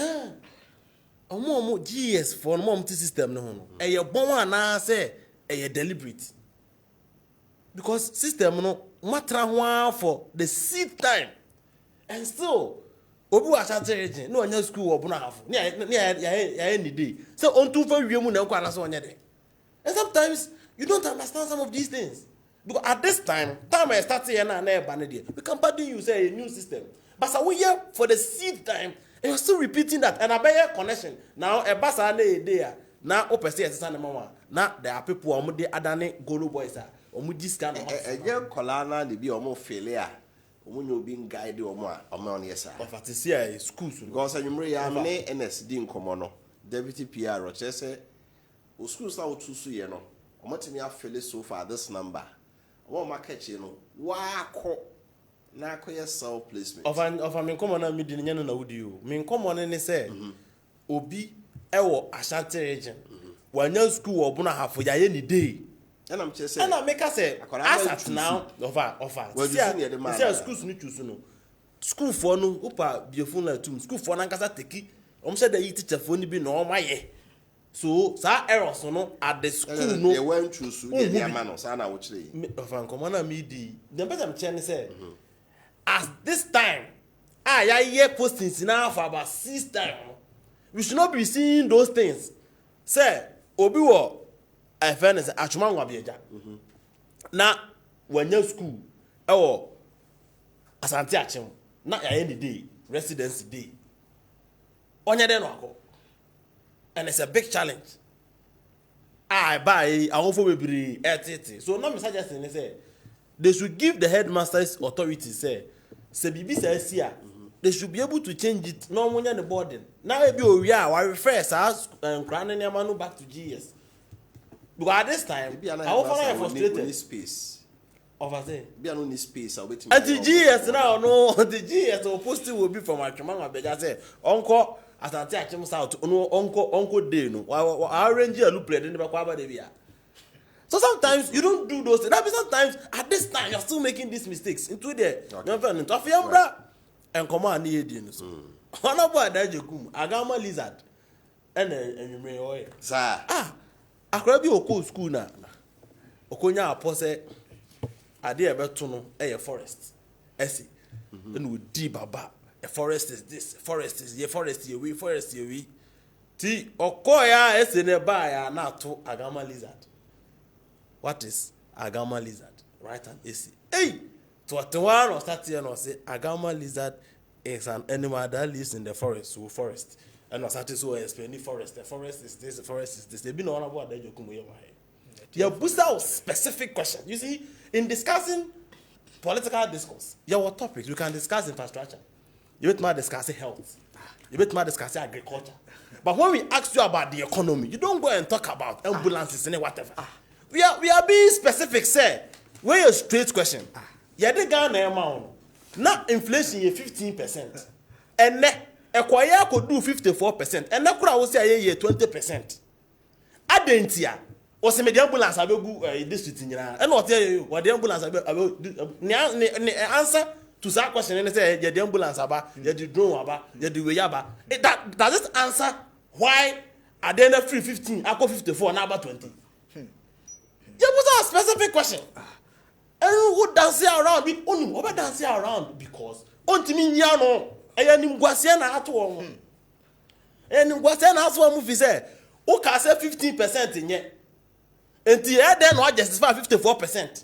Omo GS for mom system no. E ye bon one na say e deliberate. Because system no matra ho for the seat time. And still obi wa chat region no anya school obo na half. Ni any day. So on to for wiemu na kwa na so onya de. And sometimes you don't understand some of these things. Because at this time I start here now, we can pardon you say a new system. But so we here for the seed time, and you're still repeating that. And I bear connection. Now a basa there. Now open say mama. Now there are people who are adane golo boys are. This kind of young colana they be almost failure. You being guided on yes, sir. But it's here schools because I'm NSD in Comono, Deputy PR Rochester. Schools now too soon, no. What me have failed so far this number. What market you know? Wako na koye self placement. Of an common na meeting no na wudi o. Me common ne say obi ewo Ashanti region. Wanya school obo na half ya ni day. And I'm just saying. And I make us say as at now offer. See schools ni choose no. School for no upa biofun na tum. School for na nkasa teki. Say the teacher for ni bi no maye. So, sa errors no at the school no. They went through so the man so na which day. Of common na me di. The person chairman say as this time I hear postings now for about 6 times. We should not be seeing those things. Say obi wo fairness atuma nwa bieja. Na when you school e Asante Achim na ya end day residency day. Onye de no akọ. And it's a big challenge. I won't for be so now, Mr. Justin say they should give the headmasters authority. Say BB says here they should be able to change it. No one on the boarding. Now maybe we refer as Krananiamanu back to GS. Because at this time, I often frustrated space. Over there, be an space. I'll wait. And the GS now, no, the GS opposed to will be from Achimanga. But I say, Uncle. As I take him out, uncle day no. I arrange a loop plate in the Bakwaba de. So sometimes you don't do those things. That means sometimes at this time you're still making these mistakes. Into the and come on near dinners. Honorable Adajukum, Agama lizard. and enwumre oye Sir. akora bi okọ school na okonya apose ade e beto no e forest esi and we di baba a forest is this forest is we forest we ti okoya esi ne ba ya na to agama lizard. What is agama lizard? Right hand esi hey to one or start here no say agama lizard is an animal that lives in the forest, so forest. And was started so explain the forest. The forest is this, the forest is this. They be no one about that you come here. You boost out specific question. You see, in discussing political discourse, your topics you can discuss infrastructure. You might discuss health. You might discuss agriculture. But when we ask you about the economy, you don't go and talk about ambulances and whatever. We are being specific, sir. Where your straight question? You the Ghana amount. Now inflation is 15%. And Equia could do 54%. And that could also say 20%. Adwenkyere was a medium ambulance district in and what tell you what the ambulance answer to that question and say the ambulance about the drone about the wayaba. That does it answer why at the end of 315 I go 54 now about 20? There was a specific question. And who dance around with only over dance around because ontimi nyano eyani ngwase na ato wo eni ngwase na aso mu fi say o ka say 15% nye enti e den no justify 54%.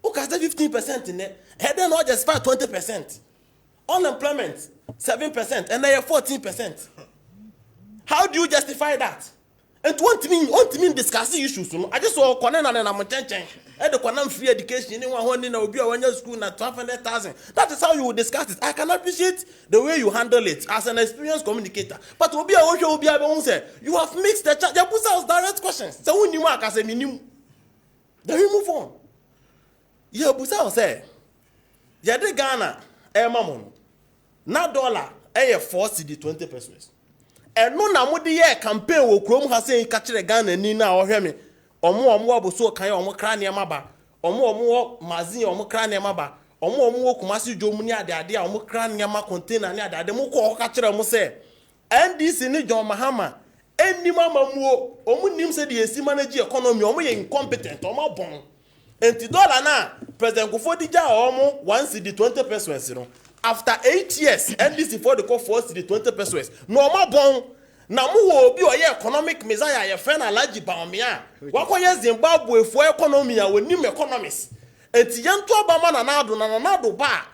O ka say 15% nye e den no justify 20%. Unemployment 7% and then 14%. How do you justify that? And want me discussing issues. I just saw Conan and I'm attention. And the Conan free education, anyone wanting to be a school na 1200,000. That is how you will discuss it. I can appreciate the way you handle it as an experienced communicator. But will be a say you have mixed the chat. You put out direct questions. So when you mark as a minimum, then we move on. You put out say, you the Ghana, mamon, na dollar, 4 cedi 20 pesos. And no na mo de ye campaign wo krom ha say ka kire Ghana ni na ohwe me omo aboso kan omo kra ne maba omo mazin omo kra ne maba omo kumasi dwom ni ade a omo kra ne ma container ni ade mo ko ka kire mo say NDC ni John Mahama eni mama mu omo nim say the esi manage economy omo ye incompetent omo bon enti dollar na president Kufodija omo 1 cedi 20 pesos no. After 8 years, NDC for the call for 20 pesos. No more bon. Na mu wo bi oye economic messiah ye friend Alhaji Baumia. Wako ye Zimbabwe for economy a we nim economists. Enti yanto obama na nado ba.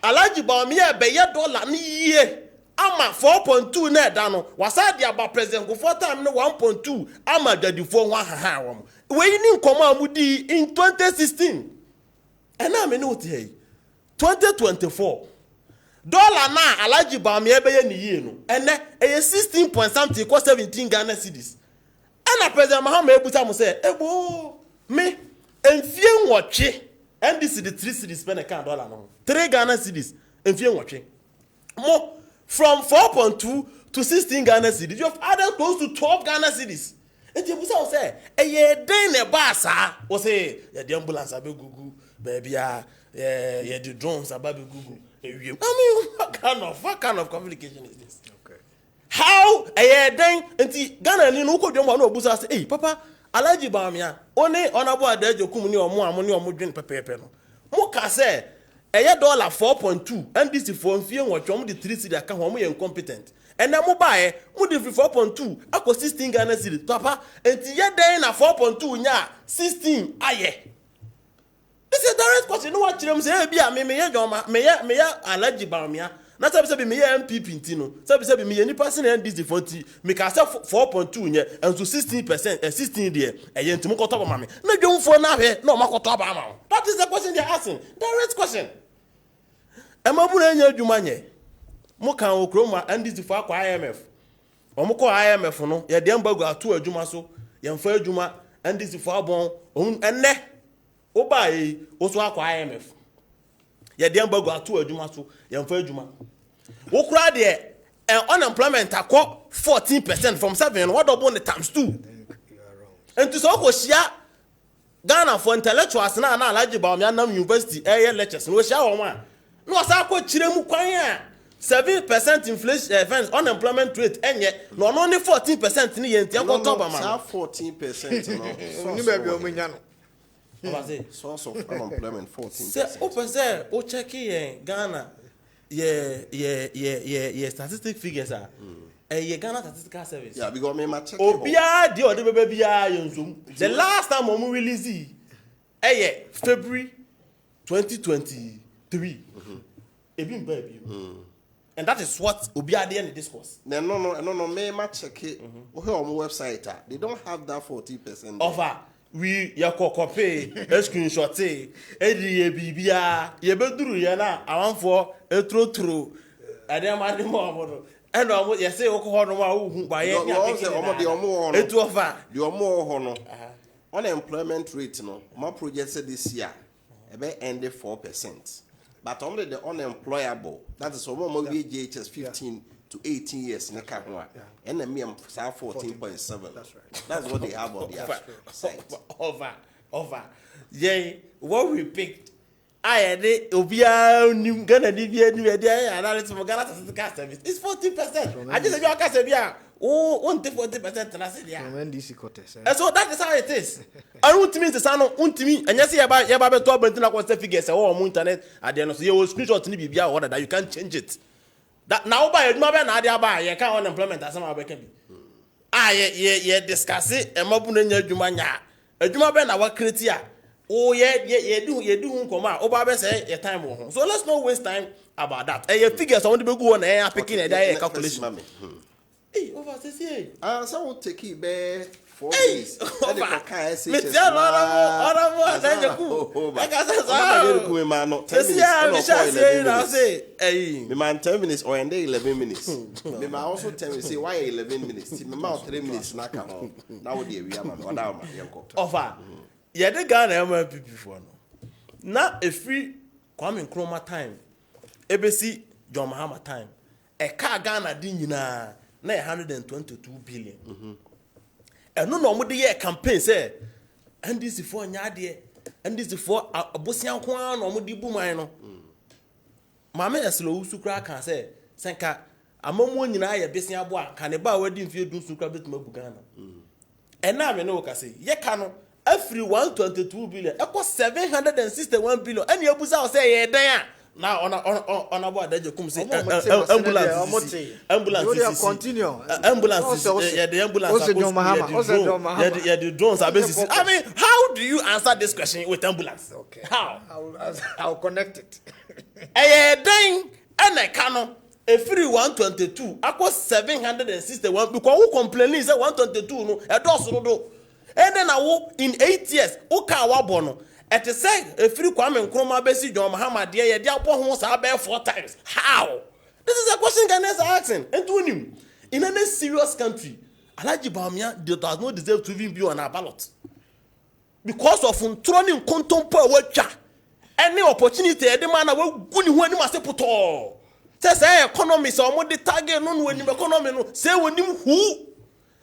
Alhaji Baumia be ye dollar ni ye. Ama 4.2 na da no. Wasa dia ba president go for time no 1.2. Ama dadi for one ha wom. We ni nkoma amudi in 2016. And na me no tie. 2024. Dollar na Alhaji Baumia ebe ni ye no ene 16 point something equal 17 Ghana cedis. And President Mahama ebuta mo say ebo me enfie nwotwe and this is the 3 cedis spend a dollar no 3 Ghana cedis enfie nwotwe mo from 4.2 to 16 Ghana cedis you have added close to 12 Ghana cedis. And you say eye den e ba sa o say ya the ambulance abegugu baby ya the drones abegugu. I mean, what kind of communication is this? Okay. How then Ghana ni no ko dwom no obusa say, "Hey, papa, Alhaji Baumia, one honorable adejo kum ni omo amoni omo dwen pepepe no." Mo ka say, dollar 4.2 and this for mfie nwotwe the 3 cedi aka ho mo ye incompetent. And then mo bae, mo the 4.2 akọ 16 Ghana cedi. Papa, enti ye den na 4.2 nya 16 aye. This is a direct question. No what you say be me Alhaji Baumia. Na say me MPP ntino. Say me any person and this 40. Me ka say 4.2 nye and so 16%, 16 there. E ntimo ko top mama. Na dwom fo na hwe na o makoto ba ma. That is the question they are asking. Direct question. E mabu na nya adwuma nye. Mo kan okroma and this for akwa IMF. O mo ko IMF no, ye dem bagu atu adwuma so. Ye mfa adwuma and this for abon enne Obaye oso akwa IMF. Ye dem bagu atu adwuma so, ye mfa adwuma. Wo kura de unemployment akọ 14% from 7 what double the times 2. And to so ko shia Ghana for intellectuals na Alhaji Baumia nam university lectures no shia wo ma. No asa akọ chire mu kwan a 7% inflation, unemployment rate, and yet not only 14% in the end. No, 14%. Source of unemployment 14%. Open there, o check Ghana. Yeah, statistic figures are. Ghana Statistical Service. Yeah, because me check. Obia di ode baby the last time we release February 2023. And that is what Obia di in the discourse. No, me check it. On website, they don't have that 40%. Offer. We copy a screenshot bibia ye beduru ye na awanfo true adem more and almost say okoho ma hu ba ye etu offer the omo no unemployment rate no my project said this year ebe end 4%, but only the unemployable, that is omo VHS 15 to 18 years in a car, and then me I'm 14.7. That's right. That's what they have on the site. Over. Yeah, what we picked. I had it. Obia new Ghana DBA analysis for Ghana Statistical Service. It's 14%. I just said you can't say yeah. Oh, 40%. And I said yeah. And so that is how it is. I don't mean to sound on to me. And you see about your Bible top and what's the figures or internet at the end of the year. You screenshot to be order that you can't change it. That now by a mobile idea by you can't unemployment as some can be. Discuss it and Mobuna Jumanya. A Juma Ben our criteria. Oh, you do come out. Oba say your time will. So let's not waste time about that. And your figures I want to be go on air picking a day calculation. Hey, over say. So we'll take it back 4 days. Me man 10 minutes or 11 minutes. Me man also tell me say why 11 minutes? Me man 3 minutes na ka ho. Now we dey we am o da ma yanko. Offer. Ye dey Ghana MPP before no. Na a free Kwame Nkrumah time. Ebesi John Mahama time. E ka Ghana din nyina na 122 billion. And no more the campaign say, and this is for Nyade, and this is for a Bosian Kwan or Mudi Bumino. Mamma Slow Sukra can say, Sanka, a moment in I, a Bessia Bois, can about wedding field do Sukra bit Mobugana. And now I know, I say, Yekano, every 122 billion, it was 761 billion, and your Busa say, there. Now on about that you come say ambulance continue ambulance the ambulance the drones are basically. I mean, how do you answer this question with ambulance? Okay, how I'll connect it. Then and I cannot a free 122 across 761 because who complaining say 122 no a does no do and then I walk in 8 years okay wabono. At the same, a free Kwame Nkrumah besi John Mahama dear, they are 4 times. How? This is a question Ghanaians are asking. And to him, in any serious country, Alhaji Bawumia does not deserve to even be on our ballot. Because of throwing contemporary any opportunity, the man will go when you must put all. Say economy, so more the target no when you economy no say when you who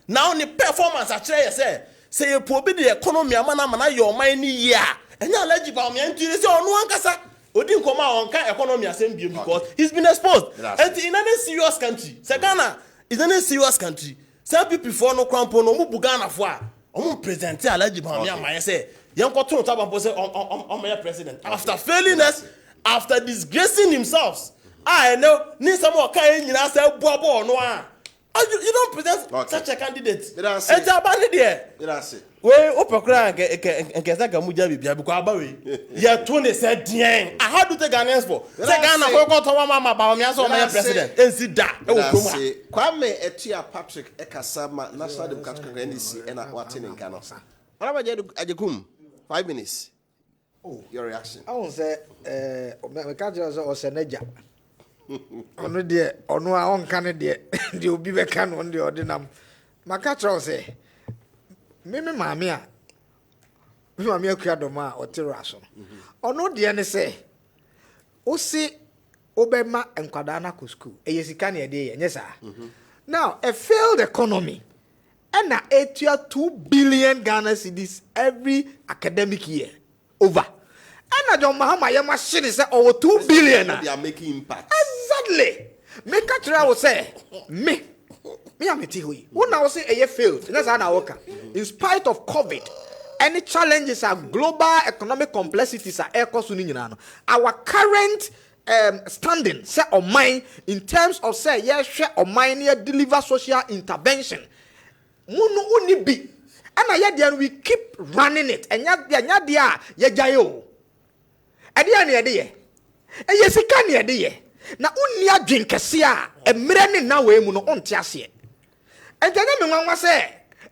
now the performance actually say you probably the economy amana your money year. And now Alhaji Bawumia into this on one kasa odin come out on economy assembly because he's been exposed. And in any serious country, say Ghana is any serious country. Some people for no crampo no mu Ghana for o present Alhaji Bawumia man say yanko to tabampo say on my president after failing us, after disgracing himself. I know need some more kind nyina say bobo no a. You don't present such a candidate. It's about it there. We opekra nke saka muja bibia because abawe ya 20 said dien how do the Ghanaians for say Ghana for go to mama Bawumia so my president ensi da e wo kroma Kwame Appiah Patrick Ekasama National Democratic Congress NDC and Watin in Ghana. Honorable Ajekum 5 minutes. Oh, your reaction. I won't say me ka je o se naja ono de ono a on kan de de obi be kan on de ordinam maka tro say me maame a me maame akua doma o tero aso ono de ne say o si obema enkwada na ko school eye sika na de ye sa now a failed economy and na 2 billion Ghana cedis every academic year over. And John Mahama, your machine is over 2 billion. They are making impact. Exactly. Make a try will say, me am it here. Who now say a failed? That's how I work. In spite of COVID, any challenges are global economic complexities are our current standing set on mine in terms of say yes share on mine here deliver social intervention. Munu uni be. And we keep running it. And yajayo. And yesika ni ade na unni adwen kese a emre ne na we mu no onte ase entanya me nwanwa se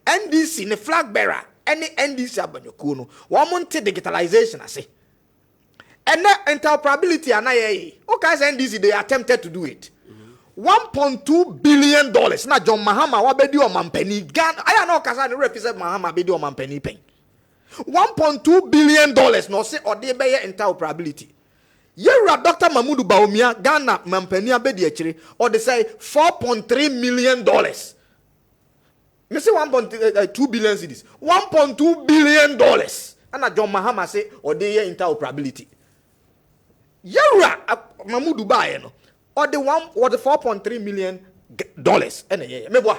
NDC ne flag bearer any NDC abanyoku no wo monte digitalization ase and interoperability anaye o ka say NDC they attempted to do it. $1.2 billion na John Mahama wa bedi o mampani Ghana aya na o ka say represent Mahama bedi o mampani pen $1.2 billion no say ode be ye interoperability. Yera Dr. Mahmoud Bawumia Ghana mampani abedi akire or they say $4.3 million. Me say 1.2 billion cedis. $1.2 billion. And John Mahama say or they interoperability. Yera Mahmoud Bawumia no or the 4.3 million dollars. And me boy.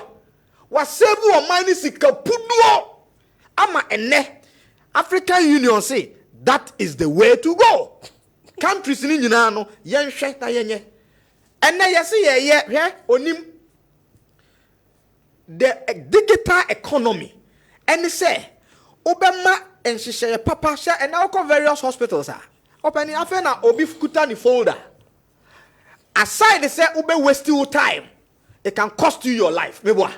Was save o mine sika puduo. Ama ene African Union say that is the way to go. Countries in Union no yen hwe ta yenye ene yesi ye hwe onim the digital economy and say obema enhihye papa hye and now various hospitals are open afa na obi kuta ni folder aside say ube waste your time it can cost you your life meboa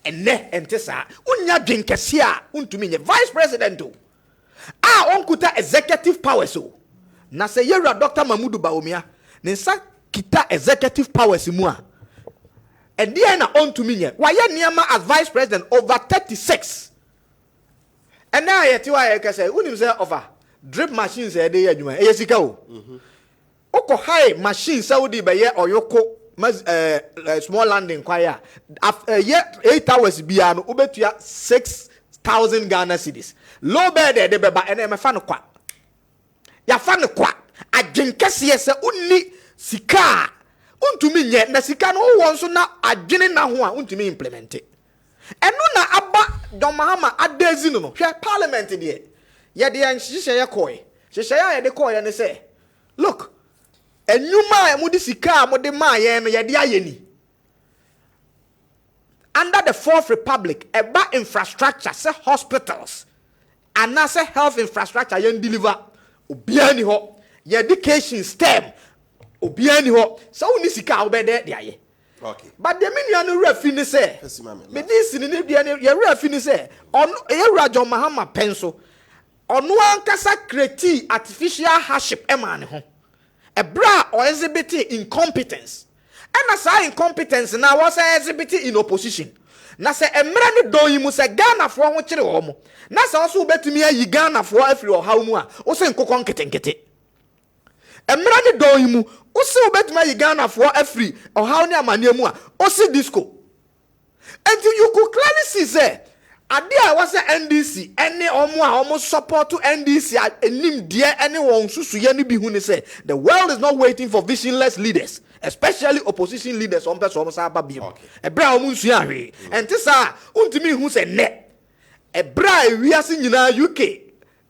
ene entesa unya dwenkese a untumi nye vice president o onkuta executive powers o na say yera Dr. Mahmoud Bawumia nensa kita executive powers mu a and there na on to me why niama as vice president over 36 and now yet you are say unim say over drip machines e dey adwuma e sika o oko high machines saudi be ye oyoko small landing kwaya 8 hours bia no obetua 6,000 Ghana cedis low bed de beba and me fa no kwa ya fa no kwa adwenkese se unni sika untumi nye na sika no wo nso na adwene na ho a untumi implement eno na aba John Mahama adezi no hwe parliament de ye de nhihye ye koy hihye ye de koy ne say look enuma e mudi sika mudi ma ye no ye de ayeni under the Fourth Republic eba infrastructure say hospitals and na say health infrastructure ye deliver obiani ho ye education STEM obiani ho so uni sika obede de aye okay but the menu no refi ni say me dis ni dia ye refi ni say on ye John Mahama penso onu ankasa create artificial hardship e ma ne ho e bra or exhibit incompetence and as incompetence na was exhibit in opposition na say emra ni don yi mu say Ghana fo ho kire ho mo na say also betumi ayi Ghana fo afri o haw mu a o say nkokon nketenkete emra ni don yi mu o say betumi ayi Ghana fo afri o haw ni amane mu a o say disco and you could clearly see say adia was NDC any omo a omo support to NDC enim die any won susu ye ni bi hu ni say the world is not waiting for visionless leaders especially opposition leaders on person sa ba bi e bra omo nsu ahwe enti sa untimi hu say ne e bra wiase nyina UK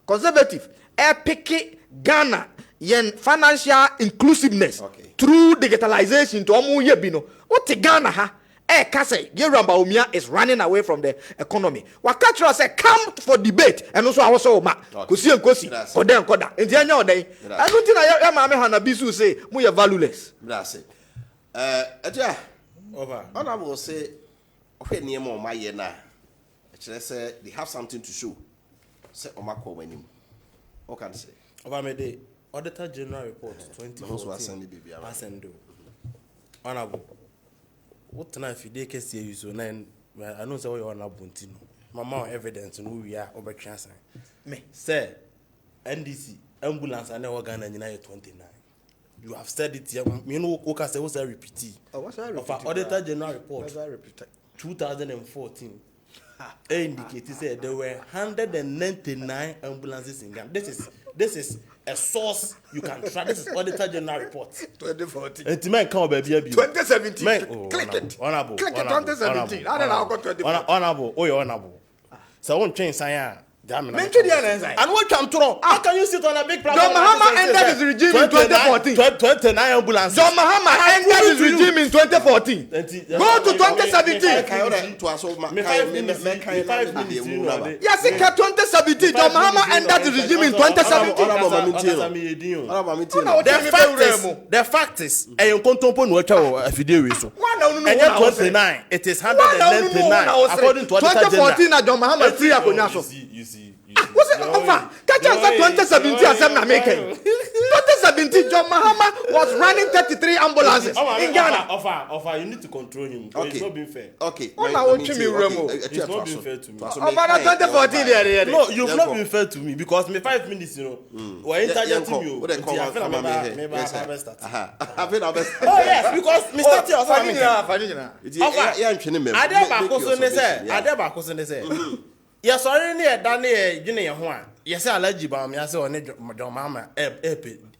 conservative e pick Ghana yen financial inclusiveness through digitalization to omo ye bi no what Ghana ha Kase, Yera Bawumia is running away from the economy. Wakatro say come for debate, and also I was so ma. Kusi and kosi, koda and koda. In the end of the day, I don't think I am a Hanabisu say, we are valueless. That's it. Aja, over. And I will say, okay, near more my yena. Actually, say they have something to show. Say Omako when him. What can I say? Over my day, Auditor General Report 2014. I send do. Honorable. What time if they can see you so then I know say you are not bunting. Mama evidence no we are over chance. Me say NDC ambulance and Ghana in 29. You have said it here. You know what say what's a repeat. What's that repeat? Of Auditor General Report 2014. Indicated said there were 199 ambulances in Ghana. This is this is a source you can trust. This is Auditor General report. 2014. And men come baby. 2017. Men, Click it. Honorable. Click it. 2017. I don't know how 2014. Honorable. Oh, honorable. So one change sign. And what come through? How can you sit on a big platform? John Mahama ended his regime in 2014. 29 ambulances. John Mahama ended his regime in 2014. Go to 2017. Yes, 2017. John Mahama ended his regime in 2017. The fact is, and 29. It is 199 according to 2014. John Mahama free Akonyaso. What's it over? Catch us at 2017 as I'm making. 2017, John Mahama was running 33 ambulances in Ghana. Offer, you need to control him. Okay. It's not being fair. Okay. It's not being fair to me. Over 2014, no, you've not been fair to me because me 5 minutes, you know, we're interjecting you. Oh yes, because Mr. T also Adeba yes, sorry, near Danny, Junior Juan. Yes, I like you, Bam. Yes, or John Mama,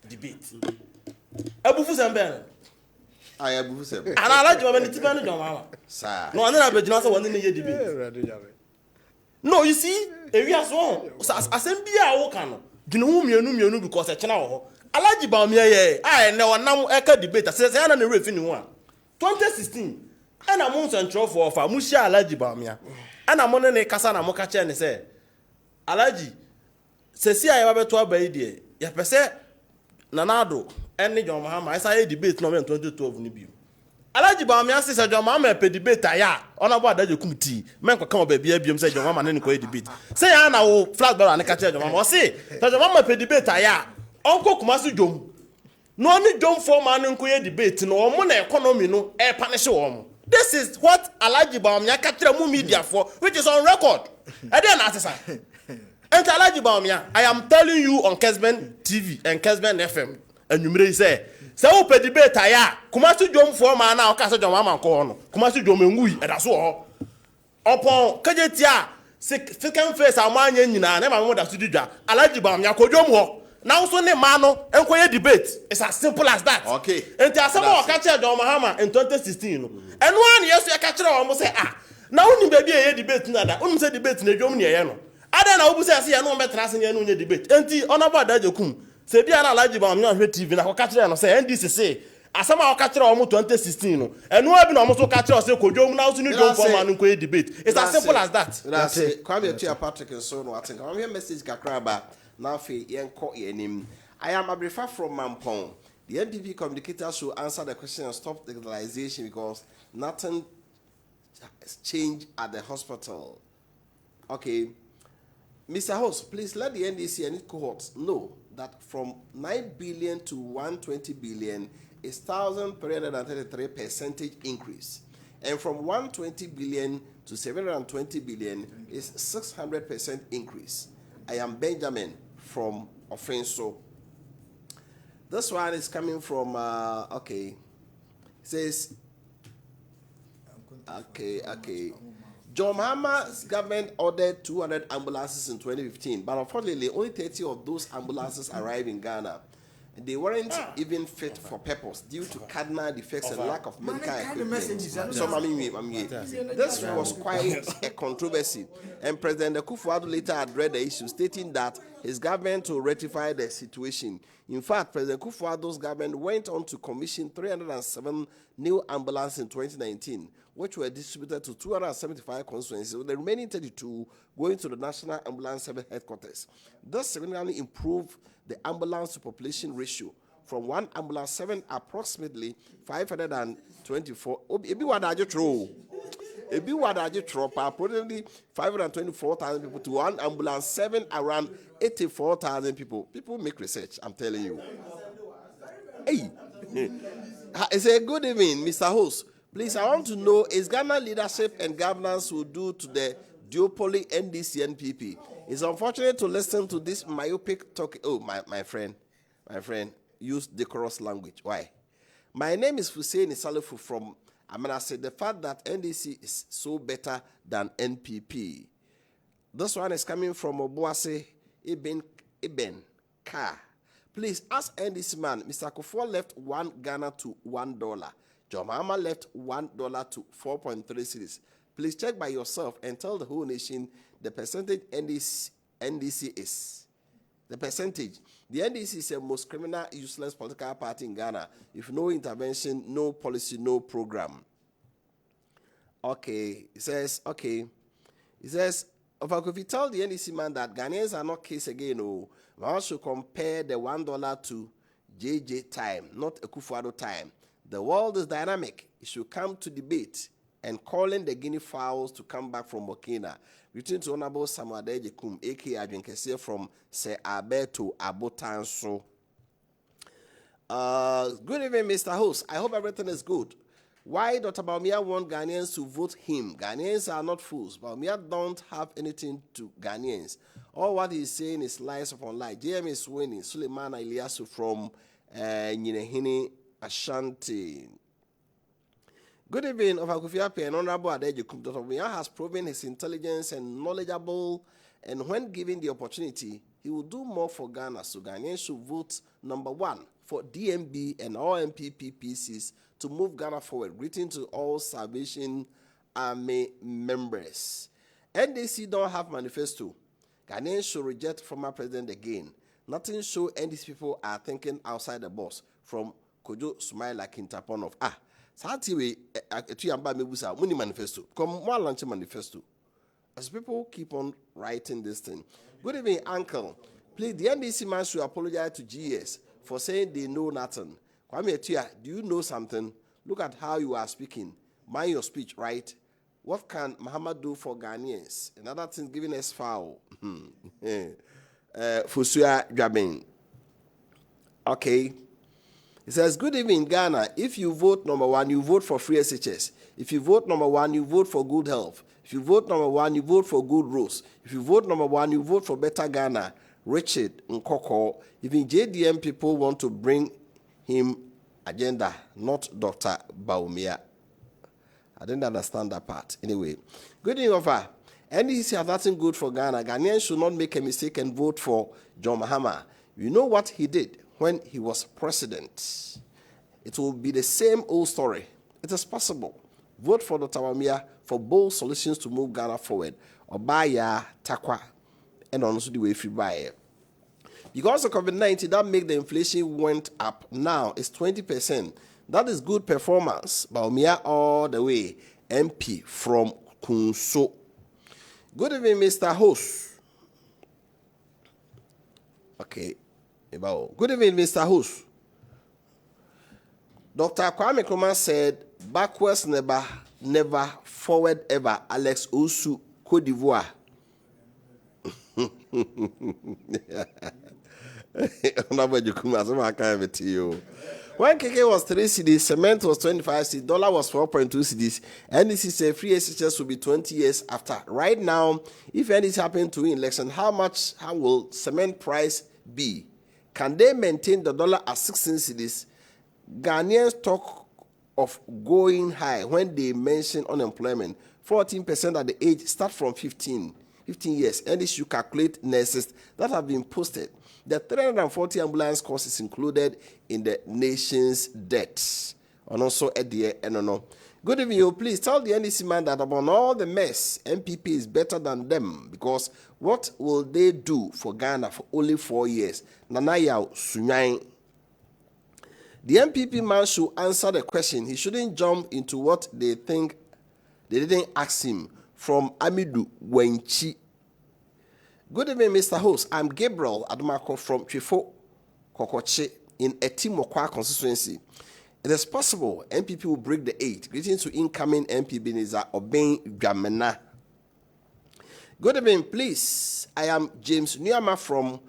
debate. Abu Samben. I have Busem. And I like you when it's John Mama. Sir. No, I never been also one in the debate. No, you see, if you are so, as MBA Okano, you know whom you know because a channel. I like you, Bam. I know now a debate. I says, I don't know if anyone. 2016, and I'm on central for Musha Alaji Bamia. And I'm on a Casana Mokacha and say, Alaji, Ceci, I have a 12 by idea. Ya pese Nanado, and John Mahama, I say debate no 2012 Nibu. Alaji Bamia says, John Mahama, a debate, on about that you come tea. Men come up baby, say John Mahama and debate. Say, Anna will flat bar and a catcher, John Mahama. Say, that John Mahama pay debate, Uncle Kumasu Jom. No only John Foreman and debate, no money economy, no air punish home. This is what Alaji Bamia capture media for, which is on record. I didn't answer. And Alaji Bamia, I am telling you on Kessben TV and Kessben FM, and you may say, so pe debate aya, Kumasu Jom for man now, Casa John Mama Corno, Kumasu Jom Ngui, and that's all. Upon Kajetia, second face, a man in never want to do that. Alaji Bamia, Kojomo. Now, so ne mano and quiet debate. It's as simple as that. Okay. And there's some more catcher John Mahama in 2016. And 1 year, so a catcher almost say, now only baby a debate nada. Only say debate in the Germany. I don't know who says, I know better as in your debate. And the honorable Dajokum say, be an allergy about me on TV. Now, catcher and say, and this is say, as some more catcher almost 2016. And no one been almost catcher say, Kojom now to new John for man and quiet debate. It's as simple as that. That's it. Come here to Patrick and so on. I think I'm here message Kakraba. Now, I am Abrifa from Mampong. The NPP communicators should answer the question and stop the legalization because nothing has changed at the hospital. Okay. Mr. Host, please let the NDC and its cohorts know that from 9 billion to 120 billion is 1,333% increase. And from 120 billion to 720 billion is 600% increase. I am Benjamin from Offenso. This one is coming from, okay. It says, okay. John Mahama's government ordered 200 ambulances in 2015, but unfortunately, only 30 of those ambulances arrived in Ghana. They weren't even fit for purpose due to cardinal defects and lack of medical equipment. This was quite a controversy, and President Akufo-Addo later addressed the issue, stating that his government will rectify the situation. In fact, President Akufo-Addo's government went on to commission 307 new ambulances in 2019, which were distributed to 275 constituencies, with the remaining 32 going to the National Ambulance Service headquarters. This significantly improved the ambulance to population ratio from 1 ambulance 7 approximately 524. Approximately 524,000 people to 1 ambulance 7 around 84,000 people. People make research, I'm telling you. Hey, it's a good evening, Mr. Host. Please, I want to know, is Ghana leadership and governance will do to the duopoly NDC NPP? It's unfortunate to listen to this myopic talk. Oh, my friend, use decorous language. Why? My name is Hussein Isalifu from Amanase. The fact that NDC is so better than NPP. This one is coming from Obuase Ibn car. Please ask NDC man, Mr. Kufuor left 1 Ghana to $1. John Mahama left $1 to 4.3 cedis. Please check by yourself and tell the whole nation the percentage NDC is. The percentage. The NDC is the most criminal, useless political party in Ghana. If no intervention, no policy, no program. Okay. It says, Wofa Kofi, tell the NDC man that Ghanaians are not case again. Oh, one should compare the $1 to JJ time, not Akufo-Addo time. The world is dynamic. It should come to debate and calling the guinea fowls to come back from Burkina. Return to Honorable Samuel Adejekum, a.k.a. Adwenkyere from Se Abe to Abotanso. Good evening, Mr. Host. I hope everything is good. Why Dr. Bawumia want Ghanaians to vote him? Ghanaians are not fools. Bawumia don't have anything to Ghanaians. All what he's saying is lies upon lies. JM is winning. Suleiman Iliasu from Nyinehini, Ashanti. Good evening, Wofa Kofi Appiah and Honorable Adejekum. Dr. Bawumia has proven his intelligence and knowledgeable, and when given the opportunity, he will do more for Ghana. So Ghanaians should vote number 1 for DMB and all MPP PCs to move Ghana forward. Greeting to all Salvation Army members. NDC don't have manifesto. Ghanaians should reject former president again. Nothing show NDC people are thinking outside the box. From Kojo Sumaila Kintaponov. Satiwe etuyamba mebusa muni manifesto. Come one launch manifesto. As people keep on writing this thing. Good evening, Uncle. Please, the NDC man should apologize to GS for saying they know nothing. Kwame Etua, do you know something? Look at how you are speaking. Mind your speech, right? What can Muhammad do for Ghanaians? Another thing, giving us foul. Fusua Jabin. Okay. It says, good evening, Ghana. If you vote number 1, you vote for free SHS. If you vote number 1, you vote for good health. If you vote number 1, you vote for good roads. If you vote number 1, you vote for better Ghana. Richard Nkoko. Even JDM people want to bring him agenda, not Dr. Bawumia. I didn't understand that part. Anyway, good evening, Wofa. NDC have nothing good for Ghana. Ghanaians should not make a mistake and vote for John Mahama. You know what he did when he was president. It will be the same old story. It is possible. Vote for Dr. Bawumia for bold solutions to move Ghana forward. Obaya, Takwa, and also the way free buy. Because of COVID-19, that made the inflation went up. Now it's 20%. That is good performance. Bawumia all the way. MP from Kunso. Good evening, Mr. Host. Okay. Good evening, Mr. Host. Dr. Kwame Nkrumah said, backwards never, forward ever. Alex Osu, Cote d'Ivoire. When KK was 3 cedis, cement was 25 cedis, dollar was 4.2 cedis, NDC said free SHS will be 20 years after. Right now, if anything happened to election, how will cement price be? Can they maintain the dollar at 16 cedis? Ghanaians talk of going high when they mention unemployment. 14% at the age start from 15 years. And this you calculate nurses that have been posted. The 340 ambulance costs is included in the nation's debt. And also at the end. Good evening, you. Please tell the NDC man that upon all the mess, MPP is better than them, because what will they do for Ghana for only 4 years? Nanaya Sunyain. The MPP man should answer the question. He shouldn't jump into what they think they didn't ask him. From Amidu Wenchi. Good evening, Mr. Host. I'm Gabriel Adumako from Twifo Kokoche in Etimokwa constituency. It is possible MPP will break the 8. Greetings to incoming MP Beniza Obeng Gamena. Good evening, please. I am James Nyama from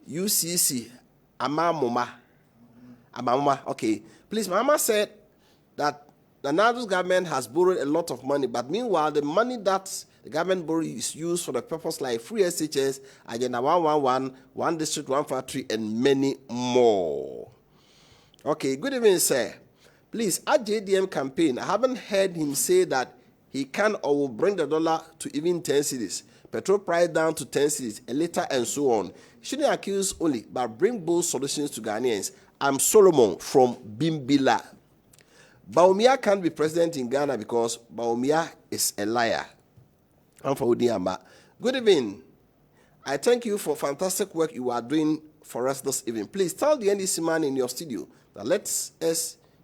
UCC Amamoma. Okay. Please, Mama said that the Nadu's government has borrowed a lot of money, but meanwhile, the money that the government borrowed is used for the purpose like free SHS, Agenda 111, One District, 153, and many more. Okay, good evening, sir. Please, at JDM campaign, I haven't heard him say that he can or will bring the dollar to even 10 cedis. Petrol price down to 10 cedis a liter and so on. Shouldn't accuse only, but bring bold solutions to Ghanaians. I'm Solomon from Bimbila. Bawumia can't be president in Ghana because Bawumia is a liar. I'm for Odiamba. Good evening. I thank you for fantastic work you are doing for us this evening. Please tell the NDC man in your studio that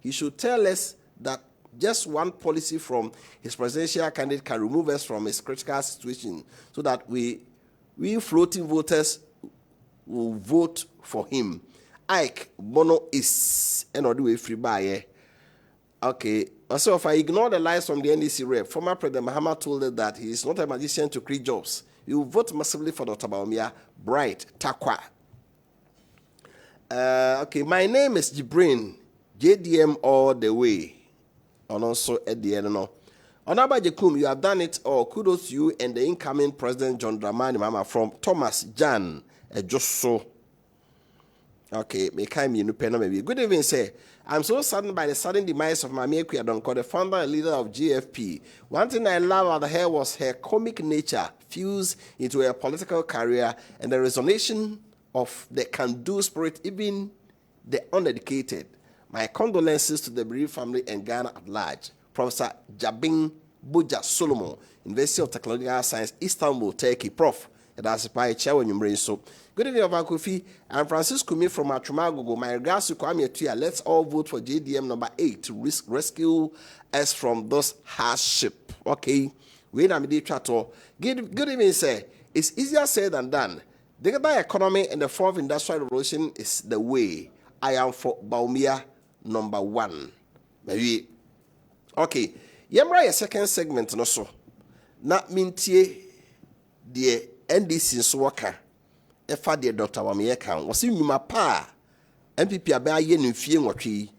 he should tell us that just one policy from his presidential candidate can remove us from his critical situation so that we floating voters will vote for him. Ike Bono is another free buyer. Okay, so if I ignore the lies from the NDC rep, former President Mahama told us that he is not a magician to create jobs. He will vote massively for Dr. Bawumia. Bright Takwa. Okay, my name is Jibrin, JDM all the way. And also at the end, no. Honorable Jekum, you have done it all. Kudos to you and the incoming President John Dramani Mama from Thomas Jan. Just so. Okay, maybe. Good evening, sir. I'm so saddened by the sudden demise of Adwenkyere Adonko, the founder and leader of GFP. One thing I loved about her was her comic nature fused into her political career and the resonation of the can-do spirit, even the uneducated. My condolences to the bereaved family and Ghana at large. Professor Jabin Buja Solomon, University of Technological Science, Istanbul, Turkey. Prof. That's by Chair when you so. Good evening, Wofa Kofi. I'm Francis Kumi from Atrumagogo. My regards to Kwame Appiah. Let's all vote for JDM number 8 to rescue us from this hardship. Okay. Wait a minute, Chato. Good evening, sir. It's easier said than done. Digital economy and the fourth industrial revolution is the way. I am for Bawumia number 1. Maybe. Okay. Yemra second segment no so. Na mintie the NDC so waka. Efa de Dr. Bawumia kan. Wasi nyuma pa. MPP aba ye no fie nwotwe.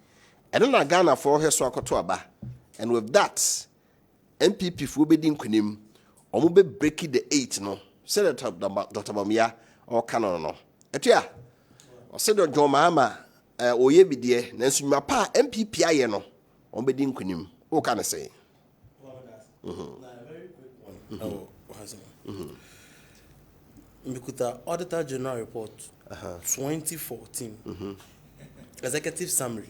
Eno na Ghana for he so akoto aba. And with that, MPP fu be din kunim. Omo be break the 8 no. Say Dr. Bawumia or canon no. Etia. O say Dr. John Mahama oye bidie nanso nyuma pa MPP aye no. Omo be din kunim. O can say. Very quick one. Mikuta Auditor General Report 2014 Executive Summary.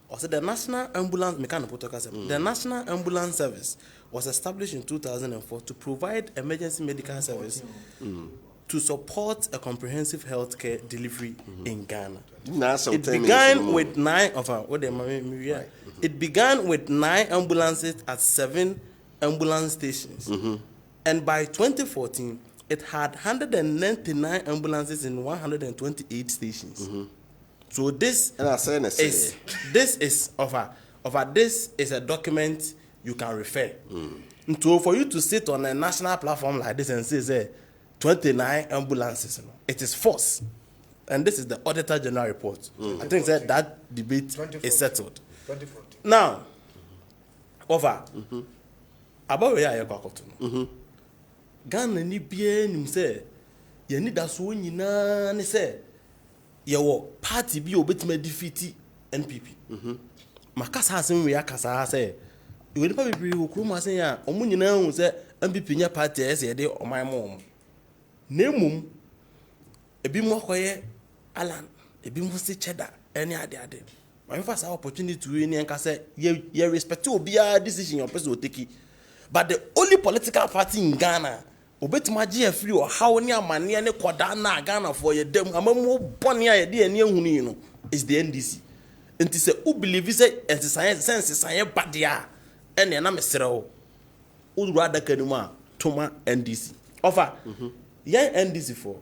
Also, the National Ambulance the National Ambulance Service was established in 2004 to provide emergency medical service to support a comprehensive healthcare delivery in Ghana. It began with 9 It began with 9 ambulances at 7 ambulance stations, and by 2014, it had 199 ambulances in 128 stations. So this is a document you can refer. So for you to sit on a national platform like this and say 29 ambulances, it is false. And this is the Auditor General report. I think that debate is settled. 2014. Now, about where you are Ghana ni bie nim say ye ni da so nyina ne say ye wo party bi obetima defeat NPP. Makasa asem we akasa say we nipa bibiri okuru say ya omu nyina hu say NPP nya party ese de oman mo. Na mum ebi mo koye Alan ebi mo se cheddar any ade. My first opportunity to any and say ye respect obia decision your person will take. But the only political party in Ghana obetima GFP or how ni amane ne koda na Ghana for ye dem amamu bone a ye de ani ehunu no is the NDC. Enti say who believe say sense science badia ene na mesere o uduru adaka ni mu a toma NDC offer yan NDC for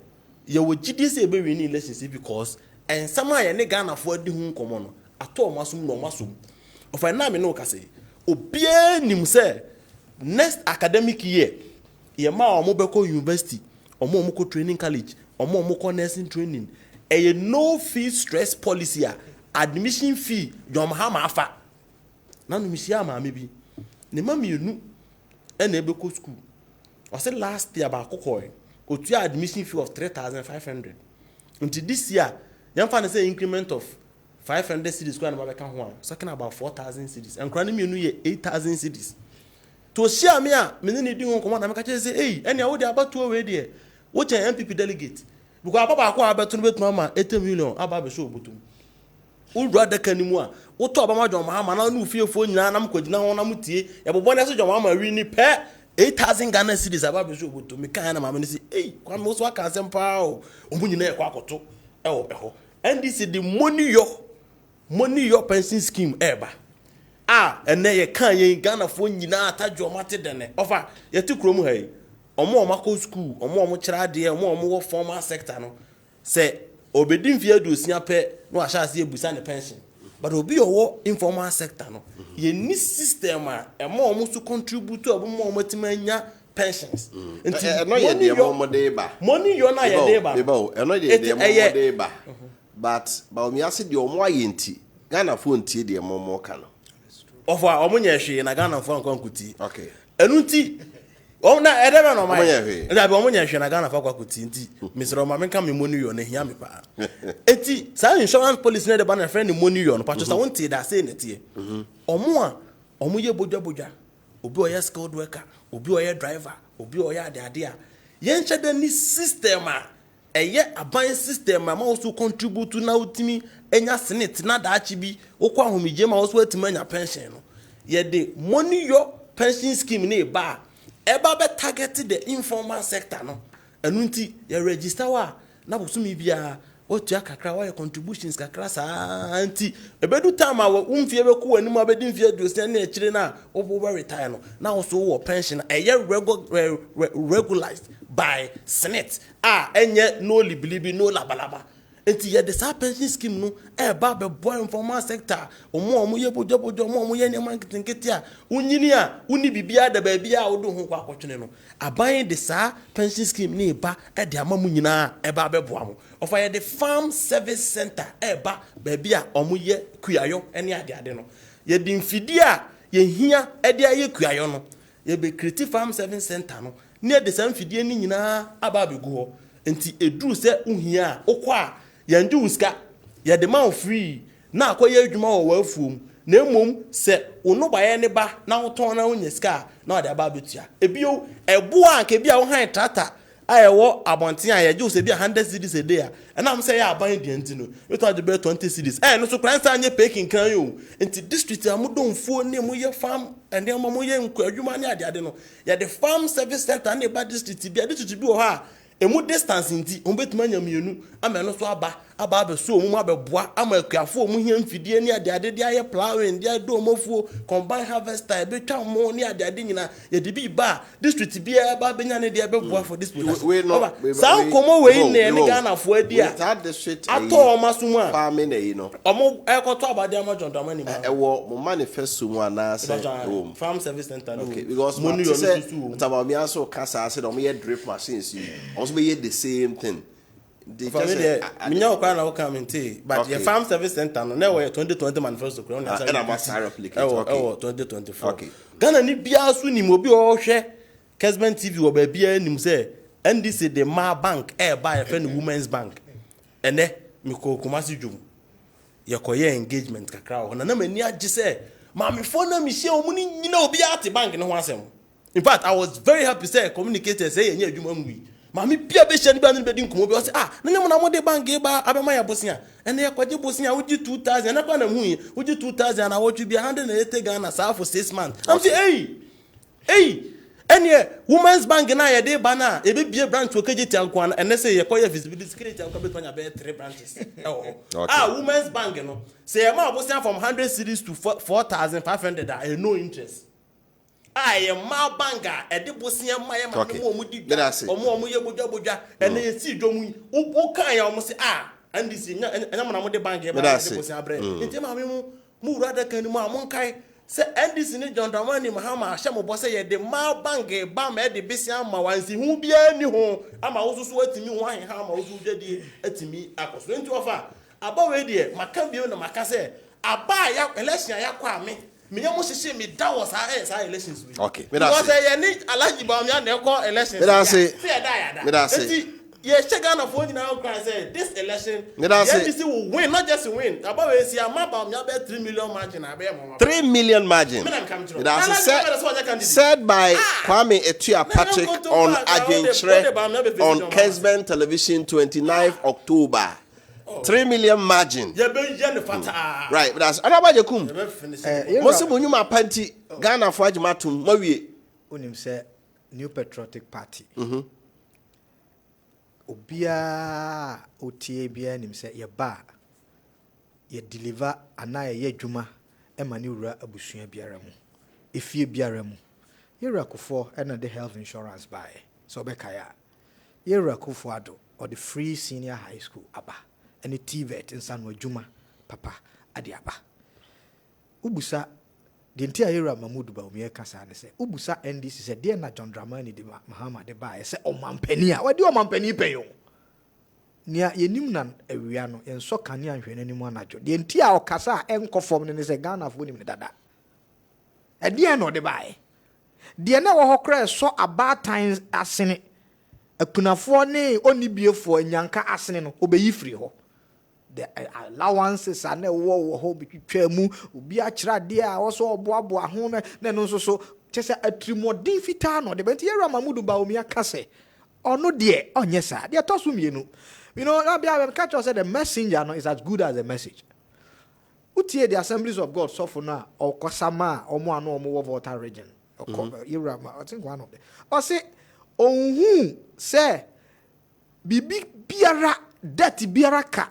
ye wo GDC e be win elections because and some ye ne Ghana for di hu nkomo no ato omasum no omasum offer na me no ka say obia nim say next academic year yema omobeko university omomoko training college omomoko nursing training a no fee stress policy admission fee yom ha ma afa nanu misia ma mebi ne mama yenu ena ebeko school o say last year ba kokoi otua admission fee of 3,500 until this year yam fa say increment of 500 cedis ko na ba beka ho talking about 4,000 cedis and crane me nu ye 8,000 cedis. to share me a me ne di ho komo na me ka say hey ene wo de abato we de wo chen MPP delegate because ababa akwa abeto no betuma ma 80 million aba be show obotum uru adaka ni mu a wo to obama John Mahama na no fiefo nyina na mkogina ho na mutie e bobo na so John Mahama wi ni pe 8,000 Ghana cedis aba be show obotum me kan na ma me say hey kwa me so aka asem pa o omunyina e kwa akoto e wo be ho and this is the money your pension scheme eba ene ye kan ye Ghana fo nyina atadwo mate dene ofa ye ti krom hai omo mako school omo kira de omo wo formal sector no se obedi mfie aduosia pe no ahya se ebusa ne pension but obi owo informal sector no ye ni system a omo so contribute omo matimanya pensions no ye de omo de ba money yo na ye de ba no ye de omo de ba but omi ase de omo ayenti Ghana fo ntie de omo ka no ofa omunye hwe na Ghana fo nkonkuti okay enunti na edebe no mai da be omunye hwe na Ghana fo kwakuti nti misro ma menka me money yo na hia me pa enti sa insurance policy na de ba na friend money yo no pacho sa wonti da say ne tie omo ye bodwa obi oye skilled worker obi oye driver obi oye ade a ye nche de ni system a eye aban system ma also contribute na utimi enya senate na da achi bi okwa ahomije ma also atimi enya pension no ye de money your pension scheme na eba be target the informal sector no enunti ye register wa na bosumi bia otua kakra wa contributions kakra sa anti ebedu time a umfie be ko anim abedi mfie aduosia na ekire na obo retire no na also wo pension eye regularized by senate enye no libilibi no labalaba enti ye the pension scheme no ba be boy informal sector omo ye bojo omo ye nyama nketenkete a unyini a uni bibia da ba bia wo do ho kwa akotwene no aban de sa pension scheme ni ba de amamu nyina ba be boa mo ofa ye the farm service center ba bia omo ye kuayo ene ade no ye di mfidi a ye hia de aye kuayo no ye be creative farm service center no ne de sa mfidi ni nyina aba be go enti eduru se uhia okwa yande uska ya de man free na akoye adwuma wo wafuom na emom se ono baye ne ba na woton na onye ska na ode aba betua ebio ebo anke bia wo han trata ayewo abonten a ye ju se bia 100 cedis a day a na am say ya aban de enti no weto ade be 20 cedis no so kran sa anye peking kan yo enti district amodonfo ne mo ye farm ende mo ye adwuma ne ade no ya de farm service center na ba district bia district bi wo ha emu distance nti ombetuma nyamienu ama no so aba be so omu abeboa ama akuafo omu hia mfidie ni ade de aye plowing de do omofuo combine harvester e betwa mo ni ade nyina ye de bi ba district bi e ba benya ne de beboa for this production sa komo we ne Ghana fo adi a ato omaso mu a farming e no omo ekoto abade ama John Dramani ma wo mo manifesto mu ana say farm service center no okay because money you know taba me aso kasa say do me drip machines you also be the same thing. They just me know kwa na come in but your farm service center no na 2020 manifesto crown and I'm a replicate okay 2024 okay Ghana ni bia so ni mo bi o hwe Kessben TV wo ba bia nim say NDC the ma bank buy a friend women's bank ene me ko Kumasi dwum ye koye engagement kakra ho na mani age say ma me phone na me share o mu ni nyina obi ate bank ne ho asem. In fact, I was very happy say communicators say enye adwuma ngui mami bia be hye ne bia ne be di nkomo bi o say na nyam na mo de bank e ba abema ya bosia ene ye kwaje bosia wuji 2000 na kwa na hu wuji 2000 na wotu bia 180 Ghana sa for 6 months am say hey ene women's bank na ye de ba na e be bia branch okageti anko na ene say ye kwaye visibility security anko be tonya be 3 branches women's bank no say ma bosia from 100 cedis to 4,500 a no interest ma banga e de bosia ma ye ma no mo di omo ye bodwa ene ye si dwom wo kan ya omo se and this enya mo na mo de bank ye ba de bosia bre nti ma me mu wura da kan mu amon kai se ndc ni John Dramani Mahama ahye mo bo se ye de ma bank ba ma de besia ma wansi hu bia ni ho ama wo so atimi ho ahen ha ma wo so dwadi atimi akoso nti ofa aba we de maka bio na maka se aba ya election ya kwa me me mo hye me da was sa elections we okay me da say ye ni alaji ba me na e ko elections me da say da ya da me da say Yes, check Ghana for you now. Cry say this election, the NDC will win, not just win. About we see a map of me 3 million margin. 3 million margin. Said by Kwame Etua Patrick on Adwenkyere on Kessben television 29th October. 3 million margin. Right, but that's another Yakum. Most of you my panty Ghana for Matum, Mawie. Unim say New Patriotic Party. Obia otie bia nim say ye ba ye deliver ana ye dwuma e ma ne wura abusua biara mu efie biara mu ye rakofo e na the health insurance buy so be kaya ye rakofo ado or the free senior high school aba any TVET insan wadwuma papa ade aba ubusa the entire era Mahmoud Bawumia kasa ne say ubusa NDC say de na John Dramani de Mahama de ba say o mampani a wadi o mampani pen yo nia yenim nan awia no yenso kane anhwe nanim anajo de entire o kasa enkofom ne say Ghana fo nim ne dada e de na o de ba de na wo hokra so abatan asene akunafo ne onibiefo nyanka asene no obeyi firi ho the allowances are no wo bitwa mu obi akira de a wo so oboaboa ho na no so chese atrimodin fita no de benti yera Mahmoud Bawumia kase ono de onye sa de to so mienu you know na bia catch us say the messenger no is as good as the message utie the Assemblies of God so for na okosama omo ano omo Volta region yera I think one of them o say onhu say bibi biara that biara ka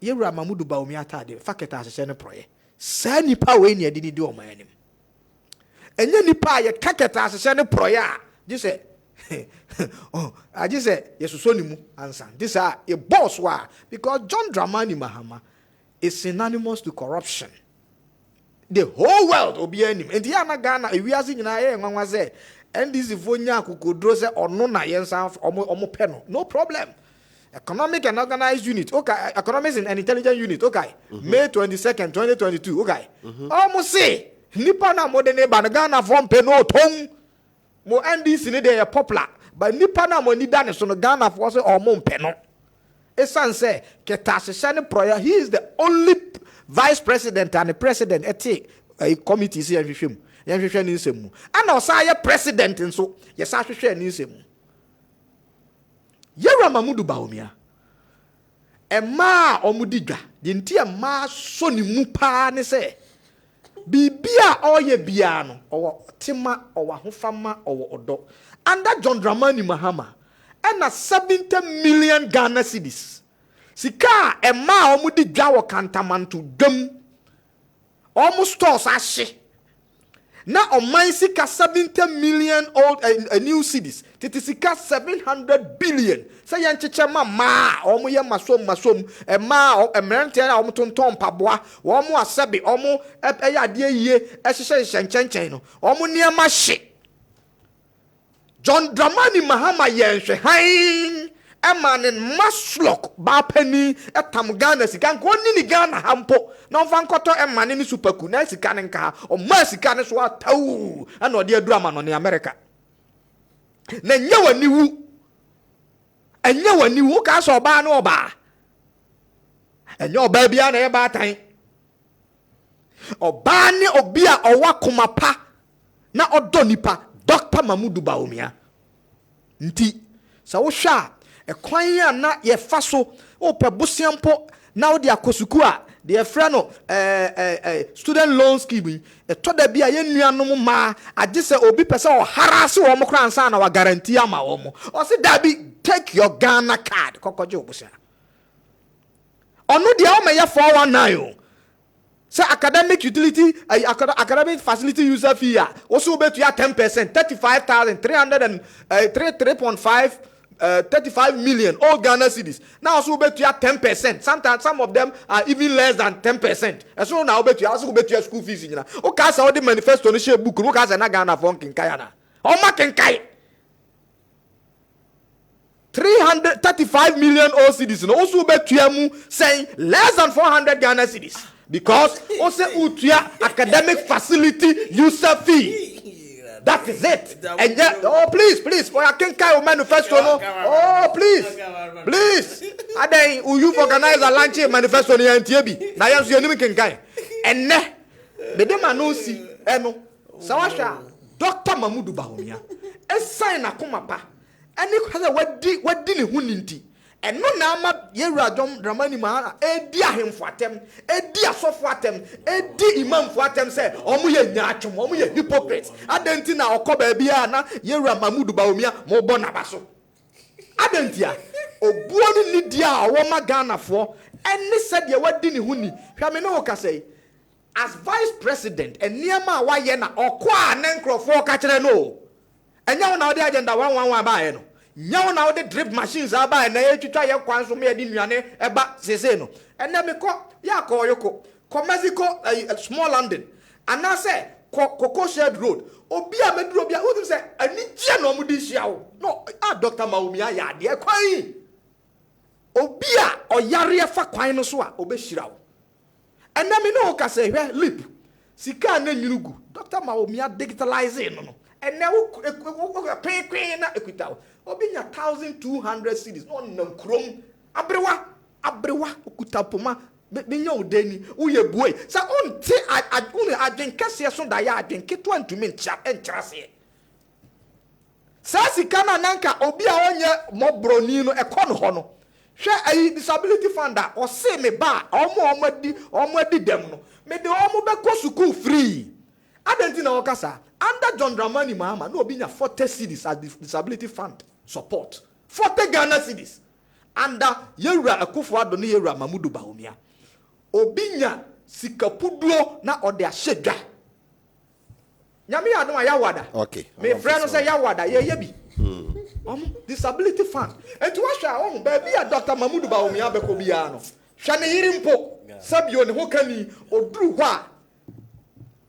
Yewura Mahmoud Bawumia tade faketa asese ne proye sa nipa we ne adi ni de o manim enye nipa ye kaketa asese ne proye a je say oh I just say yesuso ni mu ansa this are a boss wa because John Dramani Mahama is synonymous to corruption the whole world obi anim enti ya na Ghana ewiase nyina ye nwanwa say NDC fo nya kokodro say ono na yensa omo pe no problem. Economic and organized unit, okay. Economics and intelligence unit, okay. May 22nd, 2022, okay. Almost say, Nipa na mo de neba na Ghana form pe no tong. Mo NDC ni de popular, but Nipa na mo ni dane so no Ghana for say omo pe no. Esan say, Ketasesane Proya, he is the only vice president and the president eti a committee si yanhwehwem. Yanhwehwe ni nsemu. Ana osaye president nso, yesa hwehwe ni nsemu. Yewura Mahmoud Bawumia ema omudidwa de ntia ma so ni mu pa ne se bibia oye bia no owo tema owo ahofama owo odo under John Dramani Mahama na 70 million Ghana cedis sika ema omudidwa wo kantamanto dwam almost stores ahye na oman sika 70 million old new cities titisika 700 billion say yancheche ma omo ye masom ma emerante na omo tonton paboa omo asabe omo eyade yie ehyehyehye nchenchen no omo niema hye John Dramani Mahama yenhwe han emanen maslok ba pani etam Ghana sika nko ni Ghana hampo na mfa nkoto emane ni superku na sika ne nka o ma sika ne so atawu ana ode adura ma no ne America na enya waniwu ka so ba na oba enya oba bia na e ba tan oba ni obi a owa komapa na odo nipa Dr. Mahmoud Bawumia nti sa wo hwa ekwan ya na ye fa so o pe bosiampo na wo de akosuku a de ye fra no student loan scheme e to da bia ye nuanom ma agise obi pese o harase wo mo kran sa na wa guarantee ama wo mo o se da bi take your Ghana card kokoje obusia onu de o me ye 419 say academic utility academic facility user fee also bet you 10% 3.5 35 million all Ghana cedis. Now also bet you 10%. Sometimes some of them are even less than 10%. And so now bet you also bet your school fees. Okay, so the manifesto no share book. Look at na Ghana for Kinkayana. Oh ma Kinkai. 335 million all cedis. Also bet you saying less than 400 Ghana cedis because also utia academic facility user fee. That is it. And yet, oh please, for I can't carry a manifesto. No. Oh please. And then you organize a lunch manifesto in TB. Now you see can carry. And ne, the demand no see. Eno. Sawasha. Dr. Mamudu Bahomia. A sign a kumapa. And you have a what did huninti. And no nama yera dramani mahana dia him for them dia so for them di imam for them say omu ye nyachum omu ye hypocrites adenti na okoba bia na yera Mamudu Bahomia mo bona baso adentia obuo ni dia awo magana for any said ye wadi ni huni hwa me no ka say as vice president and niama wa ye na okwa na nkrofo ka kire no enya na odi agenda 111 ba ye no nyawo na the drip machines aba na etwitwa ye kwan so me di nuane eba sese no ene me ko ya ko yoko ko Mexico small London and I say Coco Shed Road obi a meduro bia who say ani gye no mu di hia wo no Dr. Mahomia ya de kwan obi a oyare fa kwan no so a obehira wo ene me no ka say hwe lip sika na nyunugu Dr. Mahomia digitalizing no and now pay na equita obinya 1200 cities no nam krom abrewa okuta poma benya odani uye buoi sa onti Adwenkyere so da ya Adwenkyere ntumi nkyase sa sika na nanka obi a onye mobroni no ekono ho no hwe ayi disability fund a o se me ba omadi dem no me de omo be ko school free adenti na okasa under John Dramani Mahama no obinya 40 cities as disability fund support 40 Ghana cities under Yewura Akufo-Addo ne Yewura Mamudu Bahomia obinya sikapuduo na ode ahedwa nyame ado ayawada okay me friend no say yawada ye bi disability fund enti wa hwa baby a Dr. Mamudu Bahomia beko bia no hwa ne yiri mpo sabio ne ho kani oduru hɔ a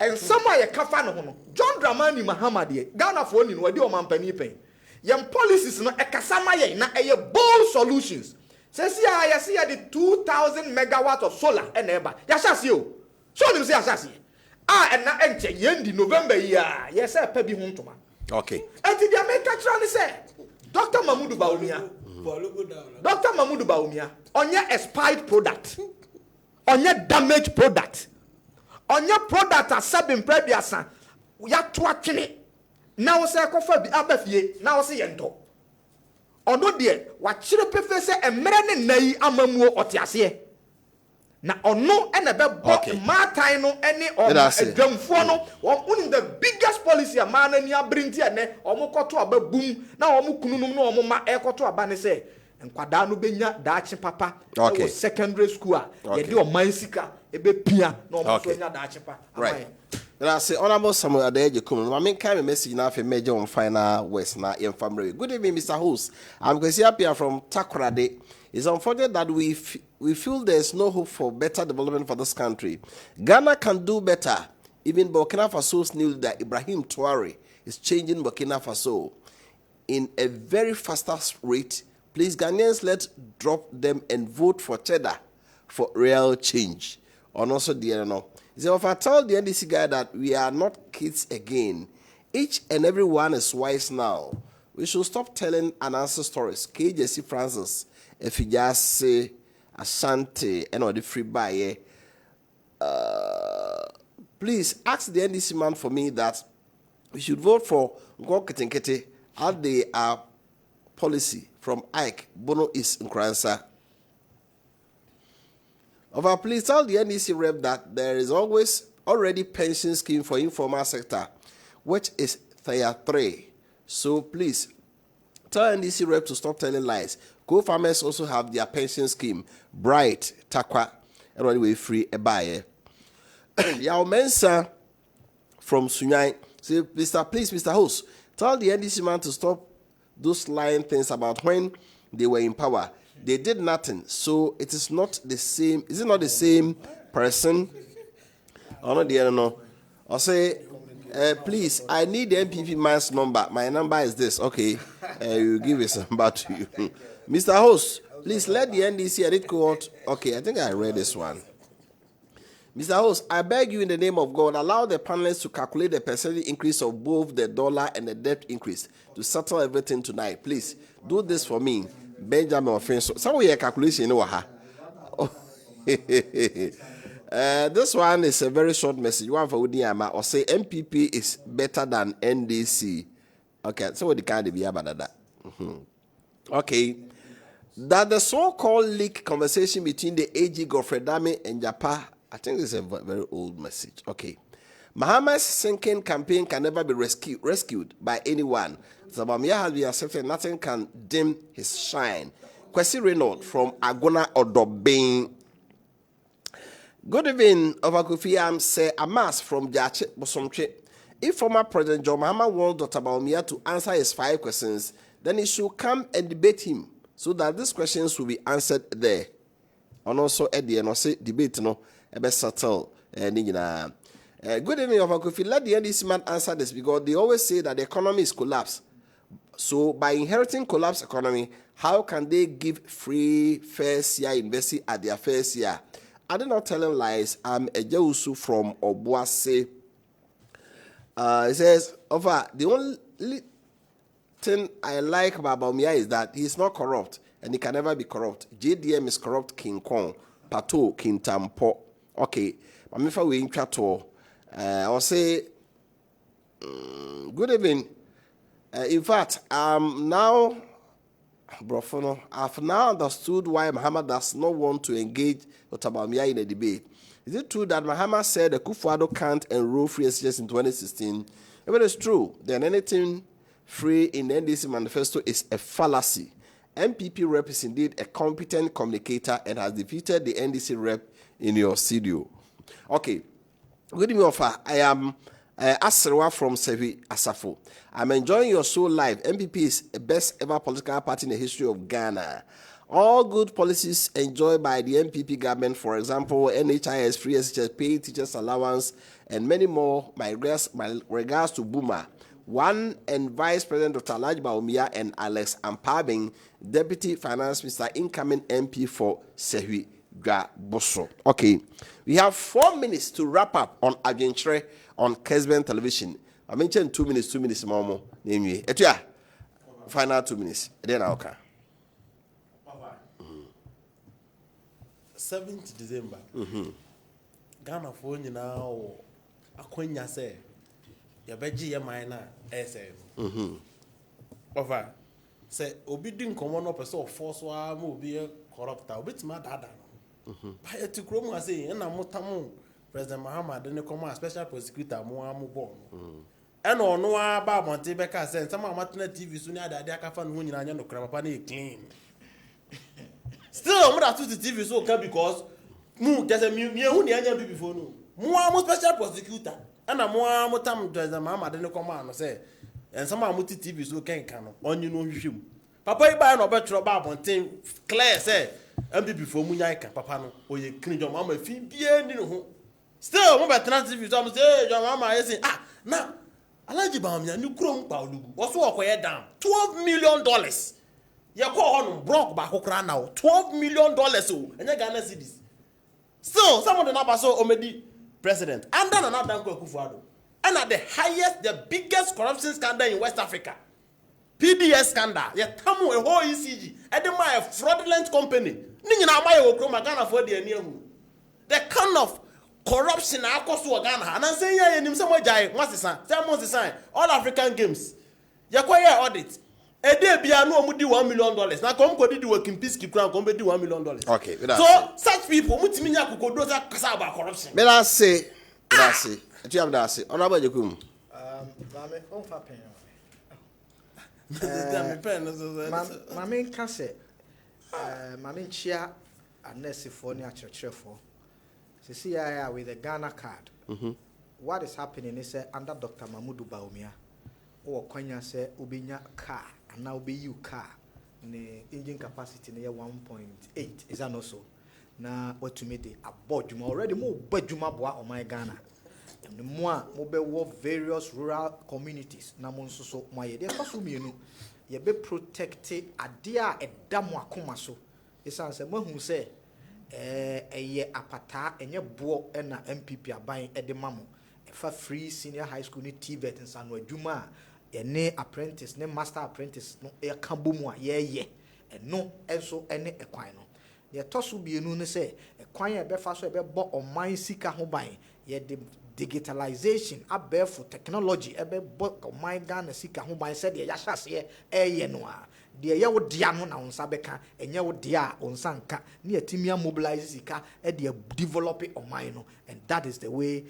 and somewhere you kafa no ho John Dramani Mahama de Ghana for ni no wadi o mampani pen yem policies no ekasama ye na eye bold solutions say see ya the 2000 megawatts of solar eneba ya shase o so nim say ya shase and na enche yendi November ya yes say pa bi ho ntoma okay and the America try say Dr. Mamudu Bahomia Dr. Mamudu Bahomia onye expired product onye damaged product onye product asabin prebiasa ya to atwene na wo se kofa bi abafie na wo se yento ono de wa kire pefe se emere ne nayi amamuo otiase na ono ene be bo matan no ene adwamfo no one the biggest policy a man ani abrinti ene omokoto ababum na omokununum na omoma ekoto aba ne se nkwada no benya daachi papa okay. Secondary school ye de o mansika ebe pia na omo nya daachi papa right. And I say, Honorable Samuel Adwenkyere, I mean, kind of message now for major on final West now in family. Good evening, Mr. Host. I'm Wofa Kofi Appiah from Takoradi. It's unfortunate that we feel there's no hope for better development for this country. Ghana can do better. Even Burkina Faso's new leader, Ibrahim Traoré, is changing Burkina Faso in a very faster rate. Please, Ghanaians, let's drop them and vote for Cheddar for real change. And also, so if I tell the NDC guy that we are not kids again, each and every one is wise now. We should stop telling unanswered stories. KJC Francis, Efijase, Asante, and all the free buy. Please ask the NDC man for me that we should vote for Nkokete as they are policy from Ike Bono is in Kransa. Please tell the NDC rep that there is already pension scheme for informal sector, which is Tier 3. So please tell NDC rep to stop telling lies. Co-farmers also have their pension scheme, Bright, Takwa, and anyway free a buyer. Yao Mensa from Sunyai say, Mr. Host, tell the NDC man to stop those lying things about when they were in power. They did nothing, so it is not the same. Is it not the same person? Oh no, dear, no. I'll say, please, I need the MPP man's number. My number is this. Okay, we'll give his number to you. Mr. Host, please let the NDC edit court. Okay, I think I read this one. Mr. Host, I beg you in the name of God, allow the panelists to calculate the percentage increase of both the dollar and the debt increase to settle everything tonight. Please do this for me. Benjamin Offenso. Some of your calculation, you know, this one is a very short message. One for Udiyama or say MPP is better than NDC. Okay, so what the kind of be about that? Okay. That the so-called leak conversation between the AG Godfredame and Japa, I think this is a very old message. Okay. Mahama's sinking campaign can never be rescued by anyone. Zabamia has been accepted. Nothing can dim his shine. Kwesi Reynolds from Agona Odobin. Good evening, Wofa Kofi Appiah say a mass from Jache Bosomche. If former President John Mahama wants Dr. Bawumia to answer his 5 questions, then he should come and debate him so that these questions will be answered there. And also at the end of the debate, no, best settle. Good evening, Wofa Kofi. Let the NDC man answer this because they always say that the economy is collapsed. So by inheriting collapsed economy, how can they give free first year university at their first year? I did not tell him lies. I'm a Jeusu from Obuase. He says, Ofa, the only thing I like about Bawumia is that he's not corrupt and he can never be corrupt. JDM is corrupt King Kong, Pato, King Tampo. Okay, but if we in I'll say, good evening. In fact, now, Brofono, I've now understood why Mahama does not want to engage Dr. Bawumia in a debate. Is it true that Mahama said the Kufuor can't enroll free SGS in 2016? If it is true, then anything free in the NDC manifesto is a fallacy. MPP rep is indeed a competent communicator and has defeated the NDC rep in your studio. Okay, good evening, Wofa. I am Asrewa from Sevi Asafo. I'm enjoying your show live. MPP is the best ever political party in the history of Ghana. All good policies enjoyed by the MPP government, for example, NHIS, free SHS, paid teachers allowance, and many more. My regards to Buma, one and Vice President Dr. Alhaji Bawumia and Alex Ampabing, Deputy Finance Minister, incoming MP for Sehui Boso. Okay, we have 4 minutes to wrap up on Adwenkyere on Kessben television. I mentioned 2 minutes, 2 minutes more. Name you. Etuya, final 2 minutes. Then I'll come. 7th December. Ghana for you now. Akwenya say, ya beji ya maina SM. Over. Say, obi din common no person force wa mo obi corrupta. Obi tima dada no. Ba ya ti krom say, na motamu President Mahama de ne come special prosecutor mo amu bo. Eno ono aba bonte be ka say, sama amatuna TV so ni adade aka fa no nyina anya no kra papa na clean. Still, I'm not to the TV so okay because there's a me who the anya before no. Mo special prosecutor. And I'm more time there's a mama didn't come on say. And some are multi TV so can on you know him. Papa you buy no better about on thing clear say MB before Munyaka papa no or you clean your mama fee bien in home. Still, mo better TV so I'm say your mama is saying now Alhaji Bawumia new chrome Paulugu. What's what down $12 million. You call on Brock back now $12 million and you Ghana cedis. Still, some of the numbers so omedi president and then another Kufuor and at the highest, the biggest corruption scandal in West Africa. PDS scandal. You tamu a whole ECG. And then my fraudulent company. Ningina my okroma Ghana for the near who. The kind of corruption I cost to Ghana. And I'm saying yeah, you some jai. What's the sign? All African games. You quiet audit. A day be no mudi $1 million. Now come go do working peace keep crown come do $1 million. Okay. So such people mutiminya kukodo za kasa about corruption. May I say. Do you have that say? Honorable Jekum. Mame on fa pen. Mame can say mame chia anesi for ni achechefo. See with the Ghana card. What is happening is under Dr. Mahmoud Bawumia or Kwenya say ubinya car and now be you car the engine capacity near 1.8 is that also now what to me the abode already more bedjuma boa on my Ghana and the more mobile various rural communities na monso so my de paso me no ye be protected adia e damo akoma so esan se mahu say ɛyɛ apata ɛnyɛ boɔ ɛna MPP aban ɛde ma mo ɛfa free senior high school ne TVET nsa no adwuma a yɛne apprentice ne master apprentice no ɛka bɔ mu a yɛyɛ ɛno ɛnso ɛne ɛkwan no deɛ ɛtɔ so bienu ne sɛ ɛkwan a ɛbɛfa so ɛbɛbɔ ɔman sika ho ban yɛde digitalization abɛɛfo technology ɛbɛbɔ ɔman Ghana sika ho ban sɛdeɛ yɛahyɛ aseɛ ɛyɛ no a deɛ yɛ wo dea no na wo nsa bɛka ɛnyɛ wo dea a wo nsa nka ne yɛtumi mobilize sika ɛde develop ɔman no, and that is the way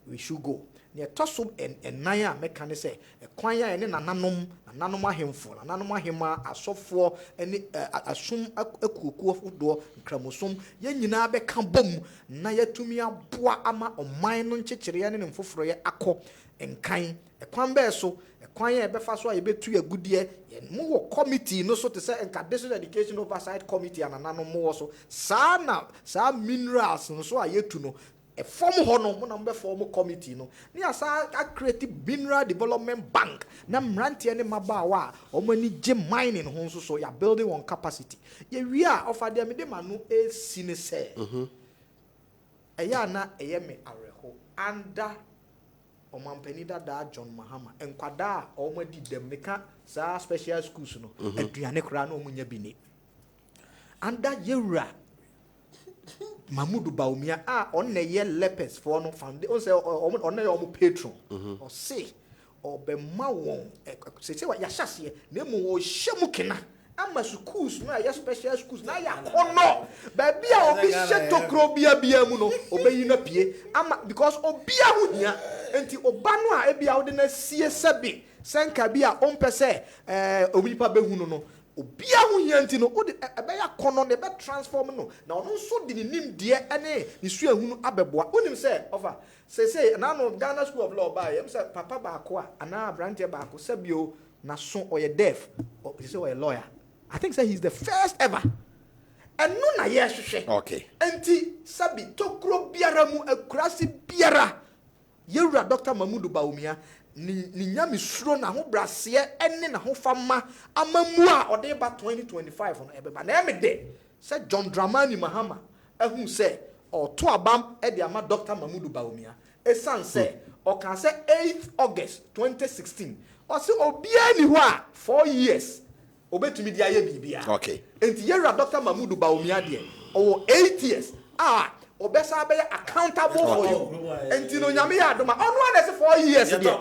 we should go. Ne ɛtɔ so ɛnan a mɛka ne sɛ ɛkwan a ɛne nananom ahemfo nananom ahema asɔfoɔ ɛne asom akuokuo fodoɔ nkramosom yɛn nyinaa bɛka bom na yɛtumi aboa ama ɔman no nkyekyereɛ ne ne mfoforoyɛ akɔ nkan ɛkwan bɛɛ so ɛkwan a ɛbɛfa so a yɛbɛtu agudie mo wɔ committee no so te sɛ nka district education oversight committee anananom mo wɔ so saa minerals no so a yɛtu no form hono mo na mbe form committee no ne asa create mineral development bank na mrantie ne mabawa o mani je mining ho nso so ya building on capacity ye wi a offer dem de ma no e sine se eya na eye me areho anda o mampani da John Mahama enkwada o madi dem meka sa special schools no aduane kra na o munya bi ne anda yewura Mamudu Baumia on the year lepers for no found on the patron or say or be mawon say what yashasi name o shemukena ama schools no ya special schools na ya kono ba bia obi shetokro bia mu no obeyi na pie ama because obia ho hia enti oba no a ebia wo de na sie sebe senka bia on pese obi pa behu no obia hu yanti no ode ebeya kono ne be transform no na ono so de nim de ene ni su ahunu abeboa onim se offer say na no Ghana School of Law ba yem say papa ba ko ana branch ba ko sabio na so oye deaf or say oye lawyer. I think say he's the first ever and no na yehwehwe okay enti sabi tokro biara mu akurasi biara yewura Dr. Mamudu Baumia ni nyame suro na ho brase ene na ho fama amamu a ode ba 2025 no ebeba na emede se John Dramani Mahama ehun se oto abam e de ama Dr. Mamudu Baumia esan se o kan se 8th August 2016 o se obia ni ho a 4 years obetumi dia ye bibia okay enti yera Dr. Mamudu Baumia de o 8 years obesa be accountable for you enti no nyame ya adoma ono na say 4 years there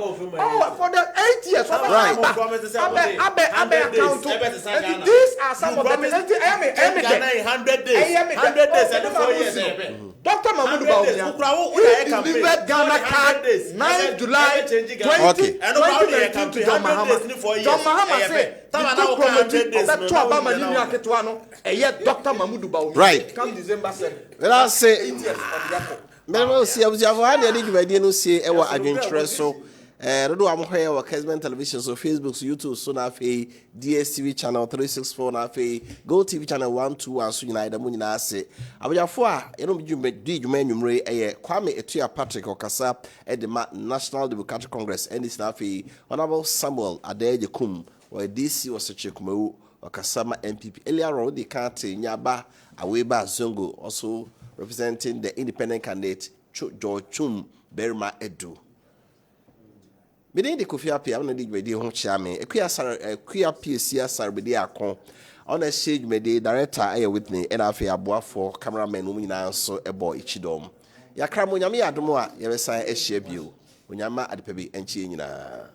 for the 8 years abe account and these are some of the enti 100 days and 4 years Dr. Mamudu Baumia delivered Ghana card 9 July 2019 to John Mahama. John Mahama said, Dr. Mamudu Baumia. Right. Come December 7. Well, I'll say, Mero see, I was no see ever Adwenkyere so. Rodo amhoya wa Kessben television so Facebook so YouTube so na fe DSTV channel 364 na fe Go TV channel 121 so nyina da mu nyina ase abojafo a eno di dwuma nwumre eye Kwame Etua Patrick Okasa edema National Democratic Congress and this na fe Honorable Samuel Adeyekum or DC was a chekumawu Okasa ma MPP earlier on the candidate Nyaba Aweba Zongo also representing the independent candidate George Chum Berma Edu. Bidin de Kofi Appiah on the Bedi ho chiame Akua PSC Sarbedi akon on a stage mede director aye with me and afi aboafo cameraman no nyina so ebo ichidom yakra mo nyame adomo a ye besan ehia bio onyama adepa bi enchi nyina